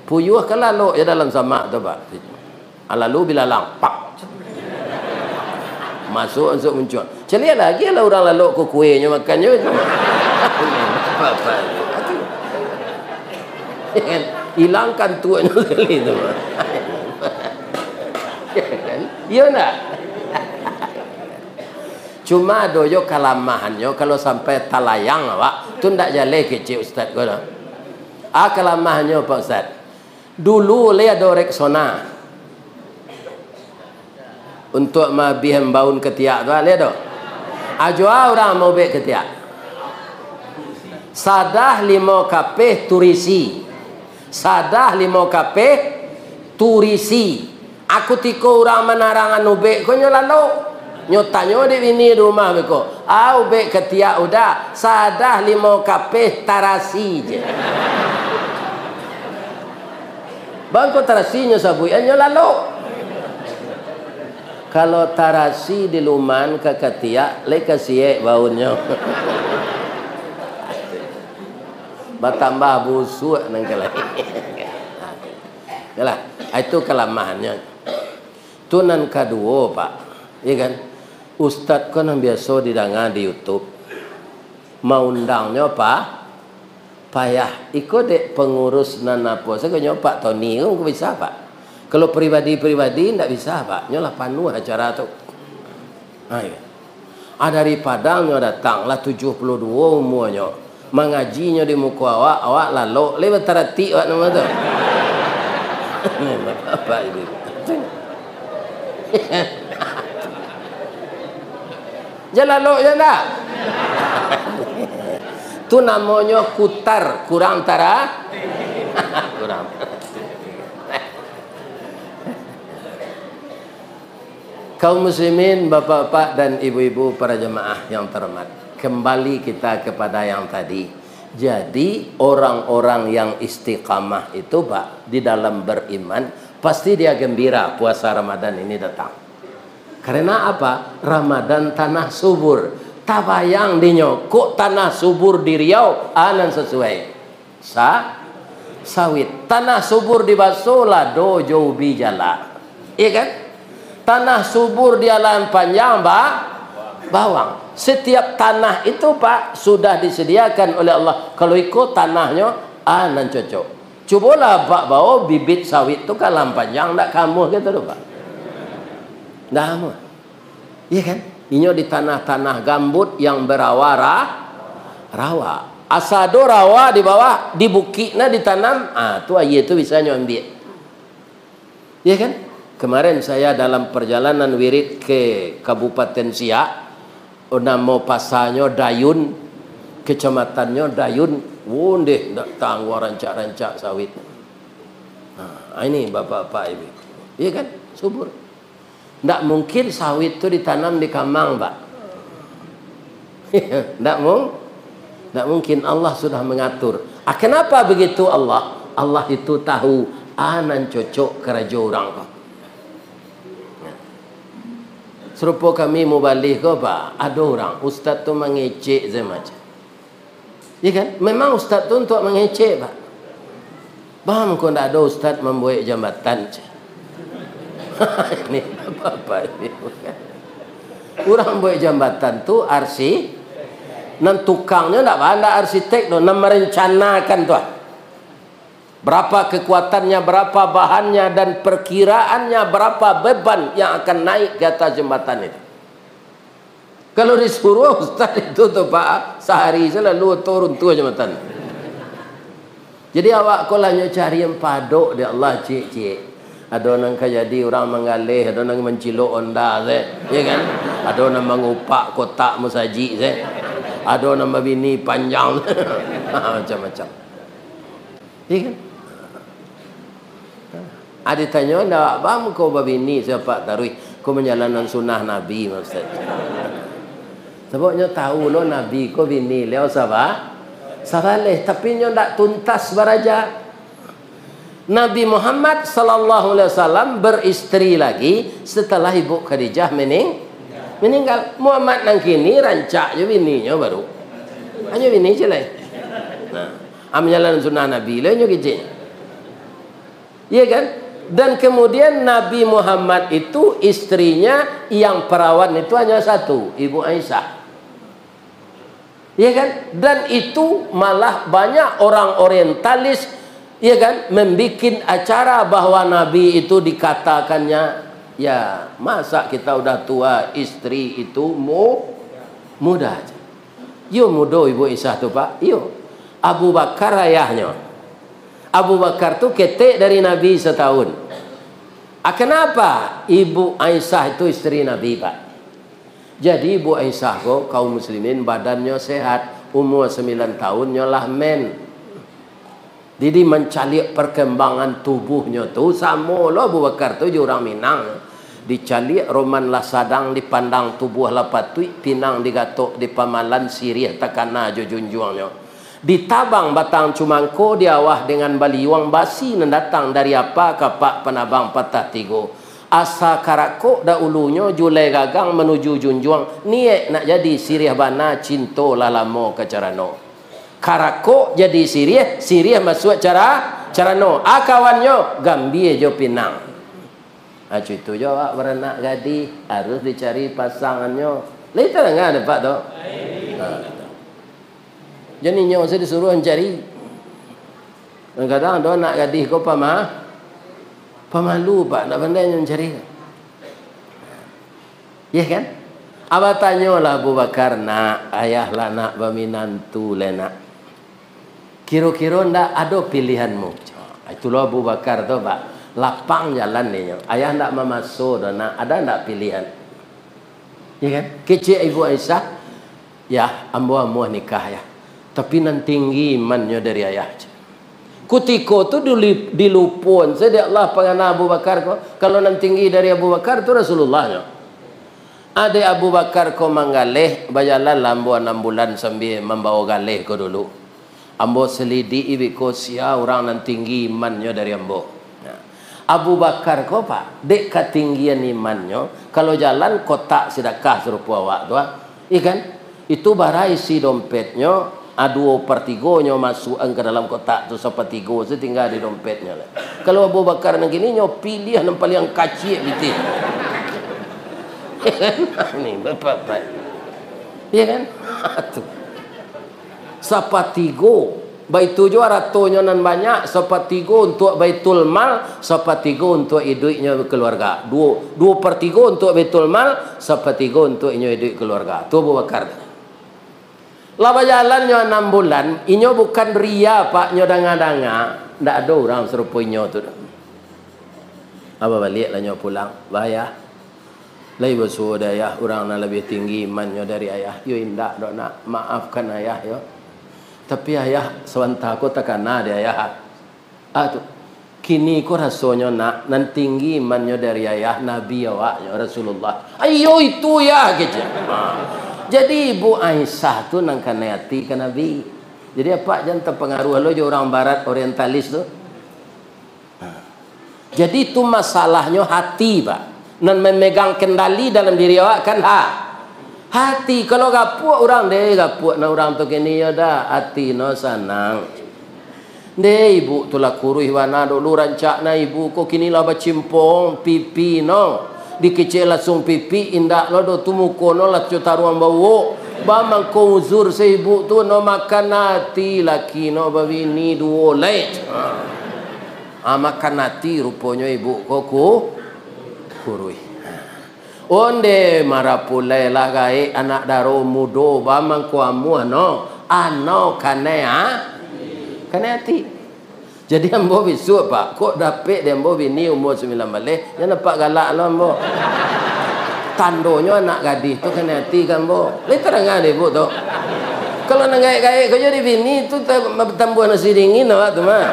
A: Puyuh kan lalu ya dalam sama tu Pak. Lalu bila lampak masuk muncul. Celia lagi lah orang lalu ke kuihnya makannya. Apa-apa. Hilangkan tuanya sekali tu. Ya nak. Cuma doyo kelamahannya kalau sampai talayang awak tu ndak jale kecil ustaz ko. Kelamahannya Pak Ustaz. Dulu le ada reksona. Untuk mabih baun ketiak tu lihat tu. Ajwa orang mau bek ketiak. Sadah 5 kapeh turisi. Sadah 5 kapeh turisi. Aku tiko orang menarangan ubek ko nyo lalu. Nyo tanyo di bini rumah beko. Ubek ketiak udah. Sadah 5 kapeh tarasi je. Bangko tarasinya sabui nyo lalu. Kalau tarasi di luman ke ketiak, leka siek baunnya. Bertambah busuk nang kelai. Yalah, itu kelemahannya. Tunan kedua, Pak. Iya kan? Ustaz kan yang biasa didengar di YouTube. Mau undangnya Pak, payah ikut dek pengurus nanapo. Saya kata Pak Tony, kok bisa Pak? Kalau pribadi-pribadi tidak bisa Pak. Nyolah panuh acara tu. Iya. Dari Padang datanglah 72 umurnya. Mengajinya di muka awak lalu lewat terati awak nama tu. Apa ini? Jalan lo je tak? Tu namanya kutar, kurang tara. Kurang. Kaum muslimin, bapak-bapak dan ibu-ibu para jemaah yang terhormat, kembali kita kepada yang tadi. Jadi orang-orang yang istiqamah itu Pak, di dalam beriman pasti dia gembira puasa Ramadan ini datang. Karena apa? Ramadan tanah subur, Tabayang dinyo, kok tanah subur di Riau anan sesuai. Sawit. Tanah subur di Basola dojo bijala. Iya kan? Tanah subur di Alan Panjang bawang. Setiap tanah itu Pak sudah disediakan oleh Allah. Kalau ikut tanahnya anan cocok. Cobalah Pak bawa bibit sawit itu kan Alan Panjang ndak kamu gitu loh Pak. Ndak kamu. Iya kan? Ini di tanah-tanah gambut yang rawa. Asado rawa di bawah, di bukitnya ditanam, tu air itu bisa ambil. Ya kan? Kemarin saya dalam perjalanan wirid ke Kabupaten Siak, nama pasarnya Dayun, kecamatannya Dayun, wondeh tak tangguh rancak-rancak sawit. Ini bapak-bapak ibu. Ya kan? Subur. Tidak mungkin sawit itu ditanam di Kamang, Pak. Tidak mungkin. Allah sudah mengatur. Kenapa begitu Allah? Allah itu tahu anan cocok kerja orang, Pak. Serupa kami mau balik ke Pak. Ada orang, ustaz tu mengecek saya macam. Ya kan? Memang ustaz tu untuk mengecek, Pak. Faham kau tidak ada ustaz membuat jambatan. Ini apa ini? Orang buat jambatan tu arsi, nan tukangnya tak ada arsitek tu, nan merencanakan tu. Berapa kekuatannya, berapa bahannya dan perkiraannya, berapa beban yang akan naik ke atas jembatan itu. Kalau disuruh ustaz itu tu Pak, sehari selalu turun tu jembatan. Jadi awak kalau hanya cari yang padok dia Allah cik. Ada orang jadi orang mengalih, ada orang mencilok onda, ya kan? Ada orang mengupak kotak musajik, ada orang bini panjang, macam-macam. Ya kan? Ada tanya, ndak bang kau bini siapa taruh? Kau menjalankan sunnah Nabi maksud. Sebabnya tahu lo Nabi kau bini leo siapa? Sabaleh, tapi nyo ndak tuntas baraja. Nabi Muhammad sallallahu alaihi wasallam beristri lagi setelah Ibu Khadijah meninggal. Muhammad nang kini rancak je bininya baru. Hanya bini je lah. Nah, menjalankan sunnah Nabi lah nyo kecil. Iya kan? Dan kemudian Nabi Muhammad itu istrinya yang perawan itu hanya satu, Ibu Aisyah. Iya kan? Dan itu malah banyak orang orientalis, ya kan, membikin acara bahwa Nabi itu dikatakannya, ya masa kita udah tua istri itu muda aja. Yo muda Ibu Aisyah tu Pak. Yo Abu Bakar ayahnya. Abu Bakar tu ketek dari Nabi setahun. Kenapa Ibu Aisyah itu istri Nabi Pak? Jadi Ibu Aisyah kok kaum muslimin badannya sehat, umur 9 tahun nyolah men. Jadi mencari perkembangan tubuhnya tu sama lo Abu Bakar tu orang Minang. Dicari roman lah sadang dipandang tubuh lapat tu pinang digatok di pamalan sirih takana jo junjuangnya. Ditabang batang cumangko diawah dengan baliwang basi nan datang dari apa kapak penabang patah tigo. Asa karakok da ulunya julai gagang menuju junjuang niat nak jadi sirih bana cinto lalamo kecarano. Karakok jadi sirih masuk carano. Kawannya gambie jo pinang. Itu jawab beranak gadi harus dicari pasangannya. Lain tak ada Pak tu. Jadi nyawa saya disuruh mencari. Kadang-kadang ada nak gadis kau pemalu Pak, nak pandai mencari. Ya kan? Abah tanyalah Abu Bakar, nak ayah lah nak berminantu lah nak. Kira-kira ndak ada pilihanmu. Itulah Abu Bakar tu Pak. Lapang jalan dia. Ayah ndak memasuk dah nak, ada ndak pilihan? Ya kan? Kecil Ibu Aisyah, ya ambo nikah ya. Tapi nan tinggi imannya dari ayah. Kutiko tu dilupun. Saya Allah pengana Abu Bakar ko. Kalau nan tinggi dari Abu Bakar tu Rasulullahnya. Ada Abu Bakar ko manggaleh bajalan lambo 6 bulan sambil membawa galeh ko dulu. Ambo selidi ibi ko sia orang nan tinggi imannya dari ambo. Abu Bakar ko Pak, dek ketinggian imannya kalau jalan kotak sedekah serupa awak tu. Ikan Itu barai isi dompetnya, A2/3 masuk ke dalam kotak tu 1/3 tu tinggal di dompetnya lah. Kalau Abu Bakar nang gini nyo pilih yang paling kacik betul. Ni bapak. Ya kan? Tu. 1/3 Baitu jo ratonya nan banyak, 1/3 untuk baitul mal, 1/3 untuk hidupnya keluarga. 2/3 untuk baitul mal, 1/3 untuk inyo hidup keluarga. Tu Abu Bakar. Lama jalannya 6 bulan, inyo bukan ria pak nyo danga-danga, ndak ada orang serupa inyo tu. Apa balik lah nyo pulang, bahaya. Lai bersuara ayah, orang nak lebih tinggi imannya dari ayah. Yo indak dok nak maafkan ayah yo. Tapi ayah sebentar aku takkan ada ayah. Tu kini ko rasanya nak nan tinggi imannya dari ayah Nabi awaknya Rasulullah. Ayo itu ya gitu. Jadi Ibu Aisyah tu nang kanayati ke Nabi. Jadi apa jangan terpengaruh lo je orang barat orientalis tu. Jadi itu masalahnya hati pak. Nan memegang kendali dalam diri awak kan hati. Kalau gapuk orang deh, gapuk na orang tu kini ya dah hati no sanang. Deh ibu tu lah kuruh wana dulu rancak na ibu ko kini lah bacimpong pipi no. Dikecil langsung pipi indak lo do tumuko no lah taruan bawo. Bamang ko uzur se ibu tu no makan hati laki no babini duo late. Makan hati rupanya ibu ko kuruh. Onde marapulai lah gai anak daro mudo bamang ko amu ano kane hati. Jadi ambo bisu pak kok dapet dia ambo bini umur 9 balik yang nampak galak lo ambo. Tandonyo anak gadis tu kane hati kan ambo. Lai terang ibu tu. Kalau nang gai-gai kau jadi bini tu tambah nasi dingin awak tu mah.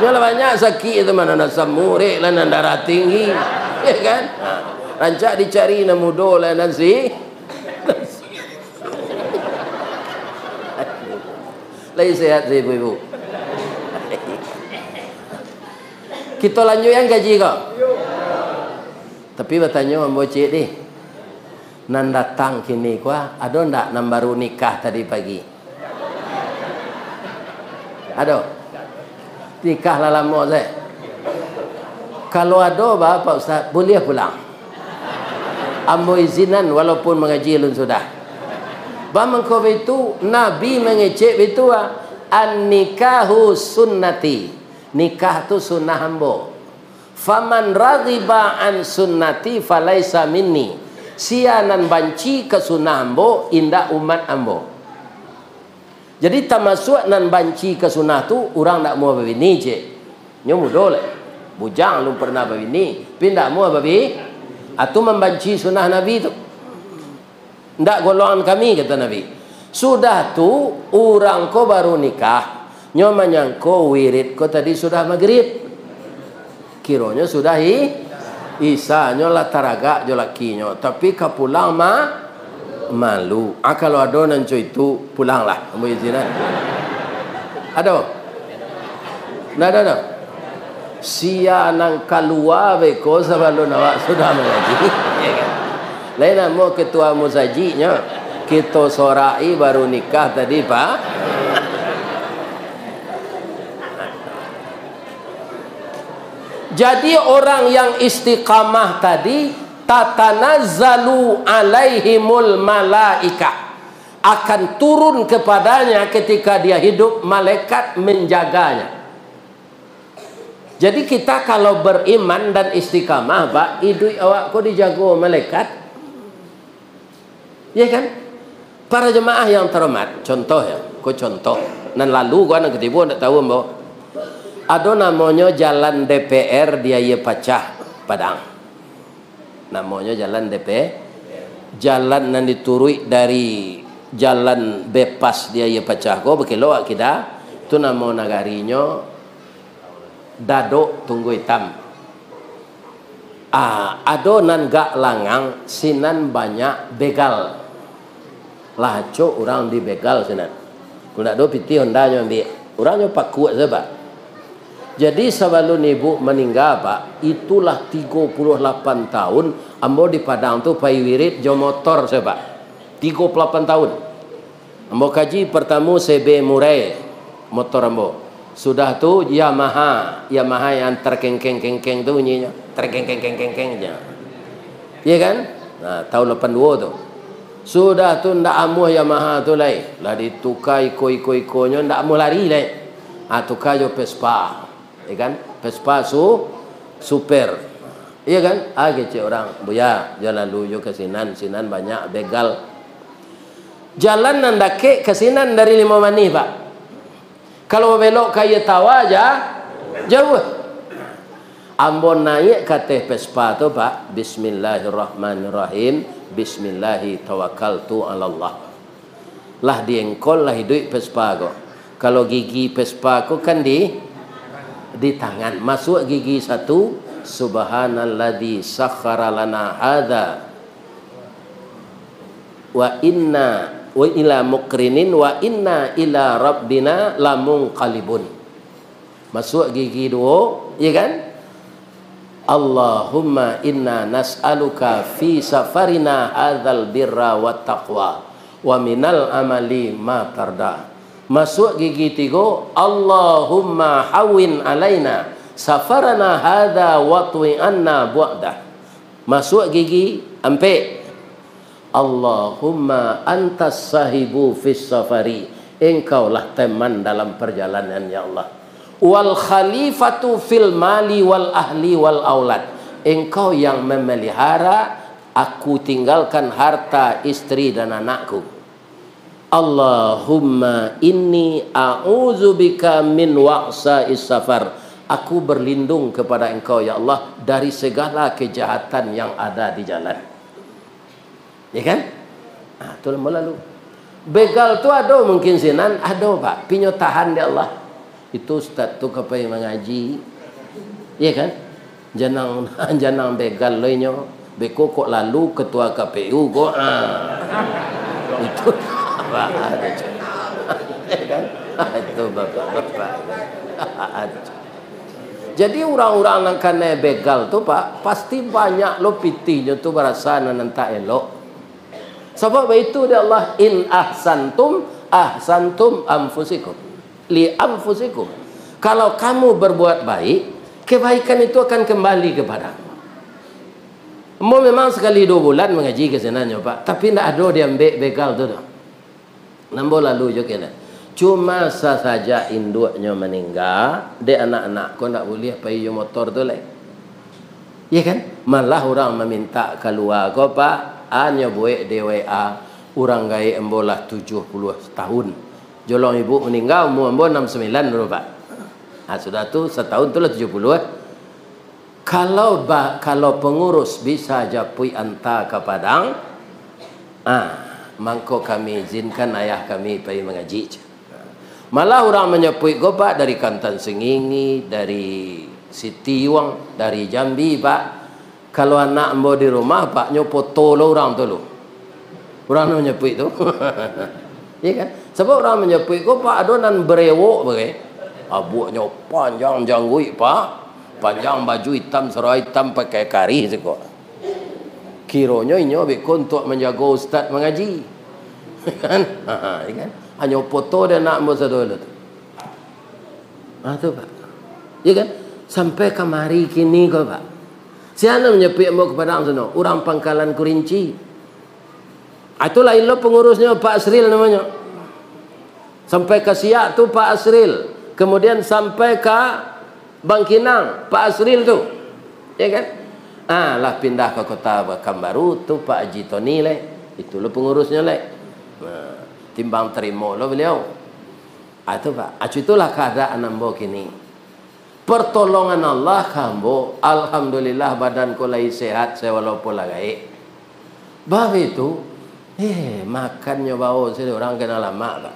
A: Nyolah banyak sakit tu mana nak samurek lah nan darah tinggi. Ya kan? Rancak dicari na mudo lah nasi. Lagi sehat sih ibu-ibu. Kita lanjut yang gaji kau. Tapi bertanya ambo cik ni. Nan datang kini kuah, ada ndak nan baru nikah tadi pagi? Ada. Nikah lah lama saya. Kalau ada Bapak Ustaz, boleh pulang. Ambo izinan walaupun mengaji lun sudah. Bamang kau itu Nabi mengecek itu an-nikahu sunnati. Nikah tu sunnah ambo. Faman raghiba an sunnati falaisa minni. Sianan banci ke sunnah ambo indak umat ambo. Jadi termasuk nan banci ke sunnah tu orang tak mau berbini je. Nyo mudol. Bujang lu pernah berbini, pindak mau berbini. Atau membanci sunnah Nabi tu. Ndak golongan kami kata Nabi. Sudah tu orang ko baru nikah. Nyo manyangko wirid ko tadi sudah maghrib. Kironya sudah Isa nyo lah taraga jo lakinyo. Tapi kapulang malu. Kalau ada nanco itu pulanglah. Ambo izinan. Ada? Ndak ada. Sia nang kalua beko sebelum awak sudah mengaji. Ya kan? Lain nama ketua muzajinya. Kita sorai baru nikah tadi pak. Jadi orang yang istiqamah tadi tatanazzalu alaihimul malaika, akan turun kepadanya ketika dia hidup malaikat menjaganya. Jadi kita kalau beriman dan istiqamah pak, hidup awak kau dijaga malaikat. Ya kan? Para jemaah yang terhormat, contoh ya, kau contoh. Dan lalu gua nak ketipu tak tahu mbak. Ada namanya jalan DPR dia pacah Padang. Namanya jalan DPR. Jalan yang diturui dari jalan bebas dia pacah. Kau berkilo kita. Itu nama nagarinya Dadok Tunggu Hitam. Ada nan gak langang sinan banyak begal. Laco orang di begal sinan. Kuna do piti hondanya ambil. Orangnya pak kuat sebab. Jadi sebelum ibu meninggal pak, itulah 38 tahun ambo di Padang tu pai wirid jo motor sebab. 38 tahun. Ambo kaji pertama CB Murai motor ambo. Sudah tu Yamaha yang terkeng-keng-keng tu bunyinya. Terkeng-keng-keng-keng-kengnya. Iya kan? Nah, tahun 82 tu. Sudah tu ndak amuh Yamaha tu lai. Lah ditukar iko-iko-ikonya ndak amuh lari lai. Tukar jo Vespa. Iya kan? Vespa super. Iya kan? Kecil orang. Buya, jalan lalu jo ke sinan banyak begal. Jalan nandake ke sinan dari 5 mani, Pak. Kalau belok kaya tawa aja jauh. Ambon naik ke teh Vespa tu, Pak. Bismillahirrahmanirrahim. Bismillahi tawakkaltu ala Allah. Lah diengkol lah hidup Vespa kok. Kalau gigi Vespa kok kan di tangan. Masuk gigi satu. Subhanalladzi sakhkhara lana hadza wa inna wa ila muqrinin wa inna ila rabbina lamunqalibun. Masuk gigi dua, ya kan? Allahumma inna nas'aluka fi safarina hadzal birra wat taqwa wa minal amali ma tarda. Masuk gigi tiga, Allahumma hawin alaina safarana hadza wa tu'anna bu'dah. Masuk gigi empat, Allahumma antas sahibu fis safari. Engkaulah teman dalam perjalanan, ya Allah. Wal khalifatu fil mali wal ahli wal aulad. Engkau yang memelihara, aku tinggalkan harta, istri dan anakku. Allahumma inni a'udzubika min wa'sa'is safar. Aku berlindung kepada engkau, ya Allah, dari segala kejahatan yang ada di jalan. Ya kan? Tu lama lalu. Begal tu ada mungkin sinan, ada, Pak. Pinyo tahan dia Allah. Itu ustaz tu kapai mengaji. Ya kan? Janang begal lainnya. Beko kok lalu ketua KPU kok. Itu apa ada. Ya kan? Itu bapak-bapak. Jadi orang-orang yang kena begal tu, Pak, pasti banyak lo pitinya tu berasa nanti elok. Sebab itu dia Allah, in ahsantum anfusikum li anfusikum. Kalau kamu berbuat baik, kebaikan itu akan kembali kepadamu. Mau memang sekali 2 bulan mengaji ke sananya, Pak, tapi tidak ada dia ambil begal tu. Nambo lalu juga lah. Cuma saja induknya meninggal, dia anak-anak kau tidak boleh pakai motor tu lah. Ya kan? Malah orang meminta keluar kau, Pak. Hanya buat DWA orang gaya embolah 70 tahun. Jolong ibu meninggal umur embo 69 dulu, Pak. Sudah tu setahun tu lah 70. Kalau pengurus bisa japui anta ke Padang, mangko kami izinkan ayah kami pergi mengaji. Malah orang menyapui go, Pak, dari Kantan Sengingi, dari Sitiwang, dari Jambi, Pak. Kalau anak mau di rumah, Pak, nyopoto lo orang tu lo. Orang menyapui tu. Ya kan? Sebab orang menyapui go, Pak, adonan berewok bagai. Abuaknya panjang janggui, Pak. Panjang baju hitam, serai hitam pakai kari sekok. Kironya ini untuk menjaga ustaz mengaji. Kan? Ya kan? Hanya foto dia nak mau sedolo tu. Tu, Pak. Ya kan? Sampai kemari kini kau, Pak. Siapa menyepik mau kepada orang sana? Orang Pangkalan Kurinci. Itulah ilo pengurusnya Pak Asril namanya. Sampai ke Siak tu Pak Asril. Kemudian sampai ke Bangkinang Pak Asril tu. Ya kan? Lah pindah ke Kota Pekanbaru tu Pak Haji Tony le. Itulah pengurusnya le. Timbang terima lo beliau. Itu, Pak. Itulah keadaan ambo kini. Pertolongan Allah kambo, alhamdulillah badan ko lagi sehat saya walaupun lagi. Bab itu, makannya bau saya orang kena lama, Pak.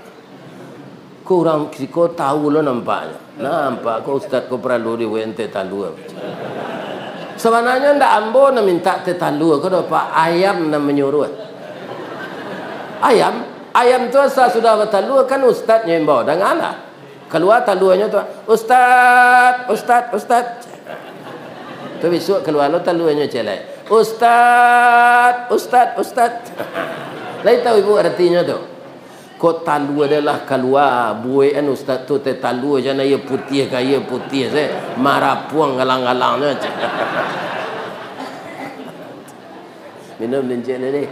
A: Kurang kau tahu lo nampaknya. Nampak ko ustaz ko perlu di WNT talu. Sebenarnya ndak ambo na minta tetalu ko Pak, ayam na menyuruh. Ayam tu asal sudah bertalu kan ustaznya yang bawa dengan Allah. Keluar taluannya tu, Ustaz. Tu besok keluar lo taluannya celai. Ustaz. Lai tahu ibu artinya tu? Ko talu adalah keluar buai an ustaz tu te talu jana ia putih kaya putih saya marapuang galang-galangnya. Minum lencik ni.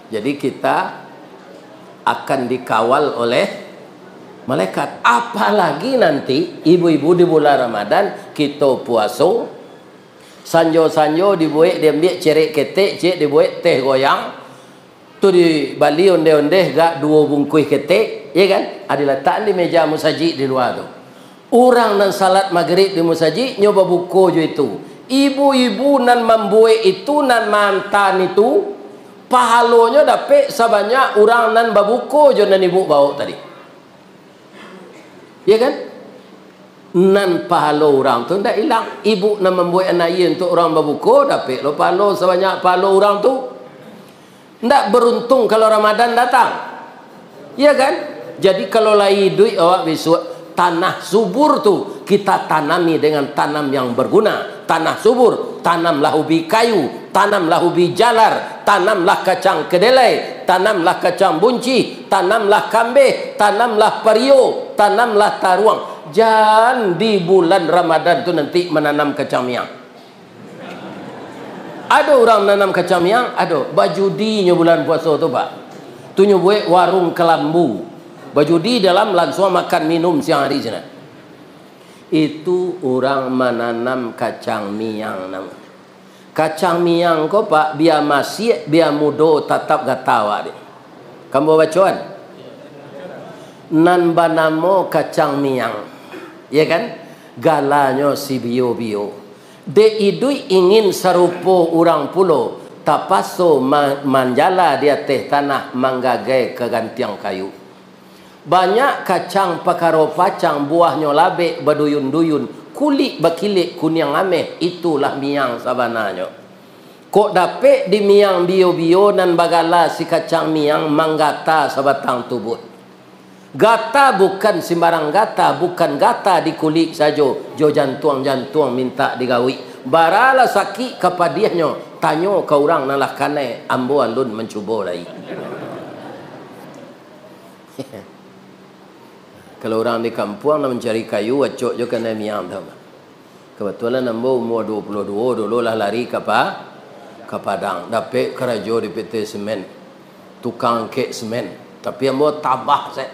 A: Jadi kita akan dikawal oleh malaikat. Apalagi nanti ibu-ibu di bulan Ramadan kita puasa, sanjo-sanjo dibuat dia ambil cerek ketek, cek dibuat teh goyang, tu di Bali onde-onde gak 2 bungkus ketek, ya kan? Ada letak di meja musajid di luar tu. Orang nan salat maghrib di musajid nyoba buku je itu. Ibu-ibu nan membuat itu nan mantan itu pahalonya dapat sebanyak orang nan babuko je nan ibu bawa tadi. Ya kan? Nan pahalo orang tu ndak hilang. Ibu nan membuat anak ia untuk orang babuko dapat lo pahalo sebanyak pahalo orang tu. Ndak beruntung kalau Ramadan datang. Ya kan? Jadi kalau lai duit awak besok tanah subur tu kita tanami dengan tanam yang berguna. Tanah subur, tanamlah ubi kayu, tanamlah ubi jalar, tanamlah kacang kedelai, tanamlah kacang bunci, tanamlah kambing, tanamlah pario, tanamlah taruang. Jangan di bulan Ramadan tu nanti menanam kacang miang. Ada orang menanam kacang miang, ada bajudinya bulan puasa tu pak. Tu nyubuh warung kelambu. Bajudi dalam langsung makan minum siang hari sana. Itu orang menanam kacang miang nama. Kacang miang ko pak biar masih biar mudo tetap gatawa dia. Kamu bacawan? Nan banamo kacang miang. Ya kan? Galanya si bio-bio. De idui ingin serupa orang pulau. Tapaso manjala dia teh tanah manggagai kegantiang kayu. Banyak kacang pakaro pacang buahnya labek baduyun-duyun kulit bakilik kuning ameh itulah miang sabananya. Kok dapet di miang bio-bio dan bagala si kacang miang manggata sabatang tubuh. Gata bukan sembarang gata, bukan gata di kulit saja. Jo jantung-jantung minta digawi. Baralah sakit kepadiahnya tanyo ke orang nalah kane ambo alun mencuba lagi. Kalau orang di kampung nak mencari kayu, acok je kena miang tahu. Kebetulan ambo umur 22 dulu lah lari ke Padang. Dapat kerja di PT Semen. Tukang kek semen. Tapi ambo tabah saya.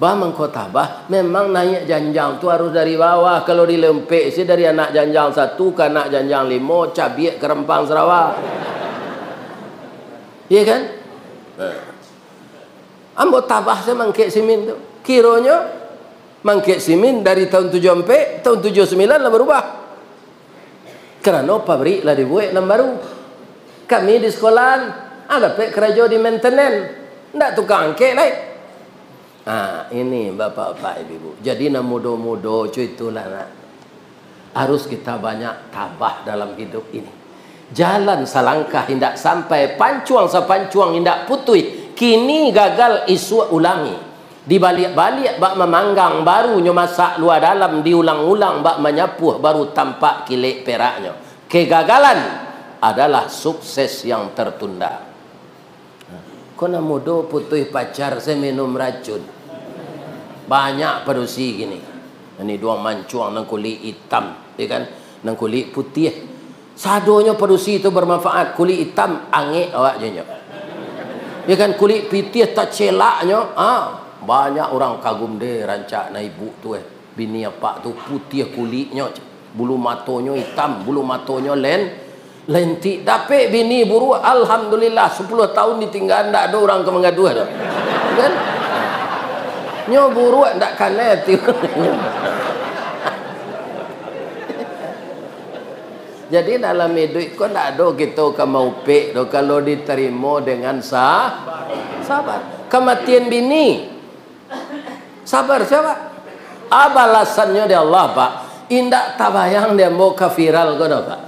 A: Bah mengko tabah, memang naik janjang tu harus dari bawah. Kalau dilempek sih dari anak janjang 1 ke anak janjang 5, cabiak ke Rempang Sarawak. Iya kan? Ambo tabah saya mangkek semen tu. Kiranya mangkek simin dari tahun 74 tahun 79 lah berubah. Kerana pabrik lah dibuat yang baru. Kami di sekolahan ada kerja di maintenance, ndak tukang angkek lain. Ini bapak-bapak ibu-ibu. Jadi nak muda-muda cuy itulah nak. Harus kita banyak tabah dalam hidup ini. Jalan selangkah hendak sampai, pancuang sepancuang hendak putui. Kini gagal isu ulangi. Dibalik-balik bak memanggang barunya masak luar dalam diulang-ulang bak menyapuh baru tampak kilik peraknya. Kegagalan adalah sukses yang tertunda. Kena muda putih pacar saya minum racun. Banyak padusi gini. Ini dua mancuang nang kulit hitam, ya kan? Nang kulit putih. Sadonya padusi itu bermanfaat. Kulit hitam angin awak je. Ya kan kulit putih tak celaknya. Banyak orang kagum deh rancak na ibu tu bini apa tu putih kulitnya, bulu matonya hitam, bulu matonya lentik. Dapat bini buru alhamdulillah 10 tahun ditinggal ndak ada orang ke mengadu dah. Kan? Nyo buru ndak kanet. Jadi dalam hidup kau ndak ada kita ke mau pek kalau diterima dengan sabar. Kematian bini sabar siapa? Balasannya dia Allah pak. Indak tabayang dia mau ke viral kau pak.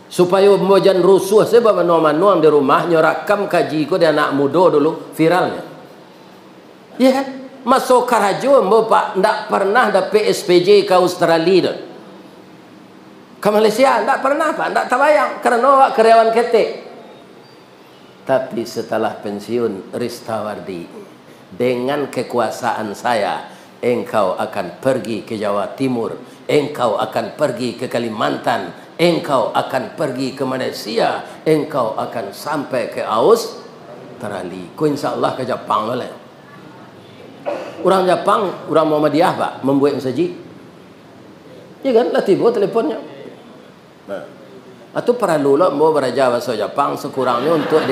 A: Supaya mau jangan rusuh sebab manuang di rumah nyorakam kaji kau dia anak muda dulu viralnya. Iya kan? Masuk Karajo Bapak ndak pernah ada PSPJ ke Australia. Ke Malaysia ndak pernah Pak, ndak terbayang karena awak karyawan ketek. Tapi setelah pensiun Ristawardi, dengan kekuasaan saya, engkau akan pergi ke Jawa Timur, engkau akan pergi ke Kalimantan, engkau akan pergi ke Malaysia, engkau akan sampai ke Australia. Kau insyaAllah ke Jepang boleh. Orang Jepang, orang Muhammadiyah Pak, membuat masjid. Ya kan, lah tiba teleponnya. Nah, atau perlu lah mau belajar bahasa Jepang sekurangnya untuk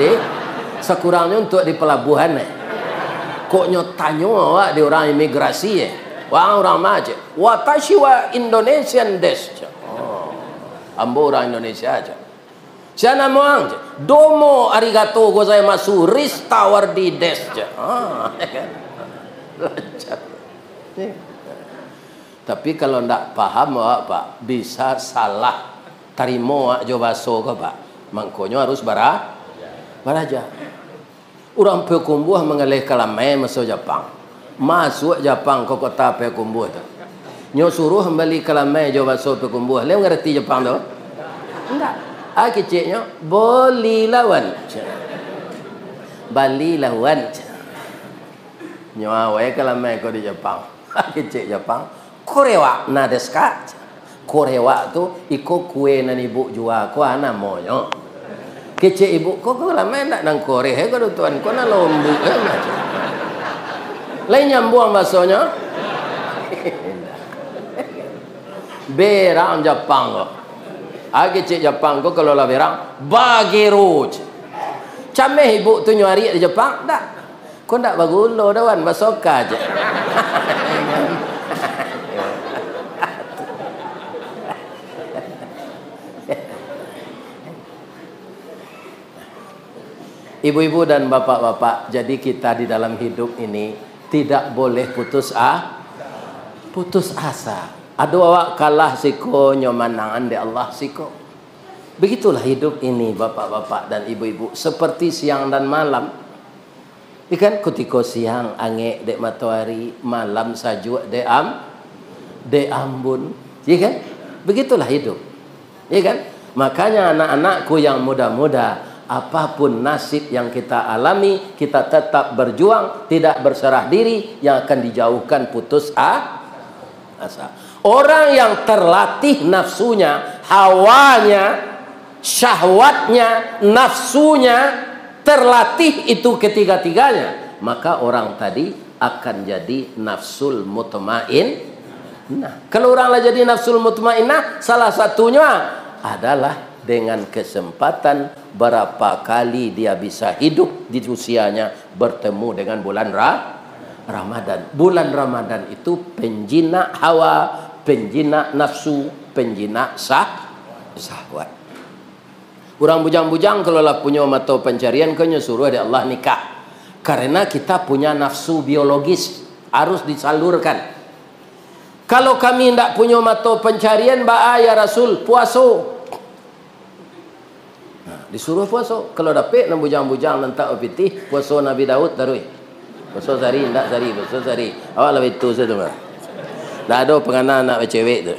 A: di pelabuhan. Kok tanya awak di orang imigrasi orang maje. Watashi wa Indonesian desu. Oh, ambo orang Indonesia aja. Siapa nama aja? Domo arigatou gozaimasu Ristawardi desu. Lancar. Tapi kalau ndak paham Pak, bisa salah tarimo jo baso ke Pak. Mangkonyo harus baraja. Orang Pekumbuh mengalih kalamai masuk Jepang. Masuk Jepang ke kota Pekumbuh tu. Nyo suruh kembali kalamai jo baso Pekumbuh. Lem ngerti Jepang tu? Enggak. Keciknya boli lawan. Bali lawan. Nyo awai kalamai ko di Jepang. Kecik Jepang. Korewa na desu ka? Korewa tu iko kue nan ibu jual ko ana monyo. Kecik ibu kok lama nak nang Korea ko tuan ko na lombu macam. Lain nyambung bahasanya. Berang Jepang ko. Kecik Jepang ko kalau lah berang bagiruj. Cameh ibu tu nyari di Jepang dak. Ko ndak bagulo dawan basoka aja. Ibu-ibu dan bapak-bapak, jadi kita di dalam hidup ini tidak boleh putus asa. Ada awak kalah siko nyomanangan de Allah siko. Begitulah hidup ini bapak-bapak dan ibu-ibu, seperti siang dan malam. Ikan kutiko siang ange dek matahari, malam sajuk de ambun. Ya kan? Begitulah hidup. Ya kan? Makanya anak-anakku yang muda-muda, apapun nasib yang kita alami, kita tetap berjuang, tidak berserah diri, yang akan dijauhkan putus asa. Orang yang terlatih nafsunya, hawanya, syahwatnya, nafsunya, terlatih itu ketiga-tiganya, maka orang tadi akan jadi nafsul mutmain. Nah, kalau orang lah jadi nafsul mutmainnah, salah satunya adalah dengan kesempatan berapa kali dia bisa hidup di usianya bertemu dengan bulan Ramadan. Bulan Ramadan itu penjina hawa, penjina nafsu, penjina syahwat. Orang bujang-bujang kalau lah punya mata pencarian kanya suruh ada Allah nikah. Karena kita punya nafsu biologis harus disalurkan. Kalau kami tidak punya mata pencarian, ya Rasul puasa. Disuruh puasa. Kalau dapat nak bujang-bujang lentak opiti, puasa Nabi Daud darui. Puasa sehari ndak sehari, puasa sehari. Awak lah itu saja mah. Dah ada penganan nak cewek tu.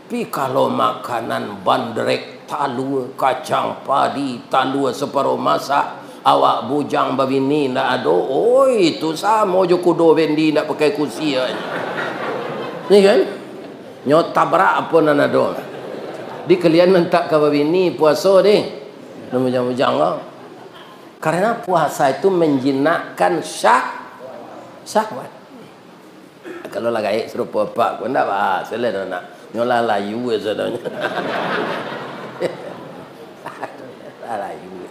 A: Tapi kalau makanan bandrek, talua, kacang padi, talua separuh masak, awak bujang babini ndak ada. Oh itu sama je kudo bendi ndak pakai kursi aja. Ni kan? Nyot tabrak apa nan ada. Di kalian mentak ke babini puasa deh. Bujang-bujang lah. Karena puasa itu menjinakkan syahwat. Kalau lah gaya serupa apa pun tak apa. Selain nak nyolah layu sedanya. Layu.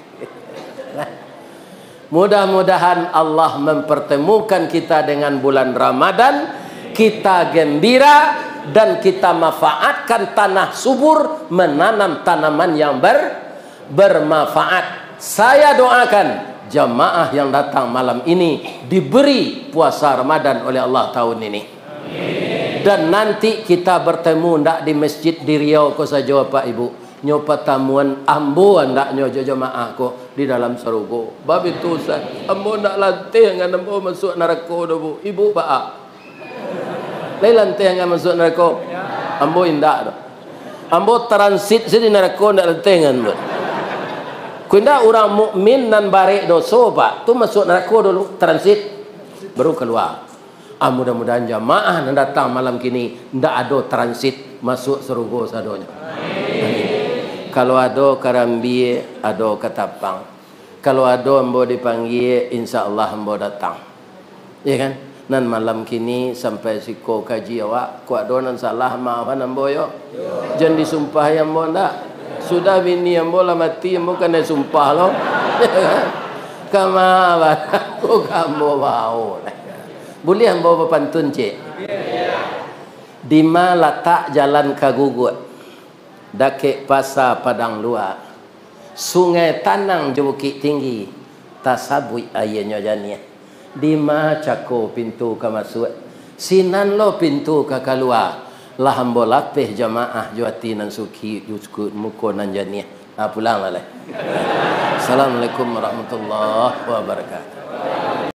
A: Mudah-mudahan Allah mempertemukan kita dengan bulan Ramadan, kita gembira dan kita manfaatkan tanah subur menanam tanaman yang bermanfaat. Saya doakan jamaah yang datang malam ini diberi puasa Ramadan oleh Allah tahun ini. Amin. Dan nanti kita bertemu tidak di masjid di Riau ko saja Pak Ibu. nyo patamuan ambo andak nyo jemaah ko di dalam surga. Bab itu Ustaz, ambo nak lantih dengan ambo masuk neraka dah bu. Ibu baak. Lai lantih dengan masuk neraka. Ambo indak dah. Ambo transit sini neraka nak lantih dengan bu. Kunda orang mukmin nan barek dosa pak, tu masuk neraka dulu transit baru keluar. Mudah-mudahan jamaah yang datang malam kini ndak ada transit masuk surga sadonya. Kalau ada karambi, ada ketapang. Kalau ada ambo dipanggil, insya-Allah ambo datang. Ya kan? Nan malam kini sampai siko kaji awak, ku ada nan salah maafan ambo yo. Jangan disumpah yang ambo ndak. Sudah bini ambo lah mati, ambo kena sumpah lo. Kama aku kamu mau. Boleh ambo pantun cik? Di mana letak jalan kagugut? Dake pasar padang luar. Sungai tanang je bukit tinggi. Tasabui ayahnya jania. Di mana cako pintu ke masuk? Sinan lo pintu ke keluar. Lah ambo lapih jamaah juati nan suki yuskut muko nan jania. Pulang lah. Assalamualaikum warahmatullahi wabarakatuh.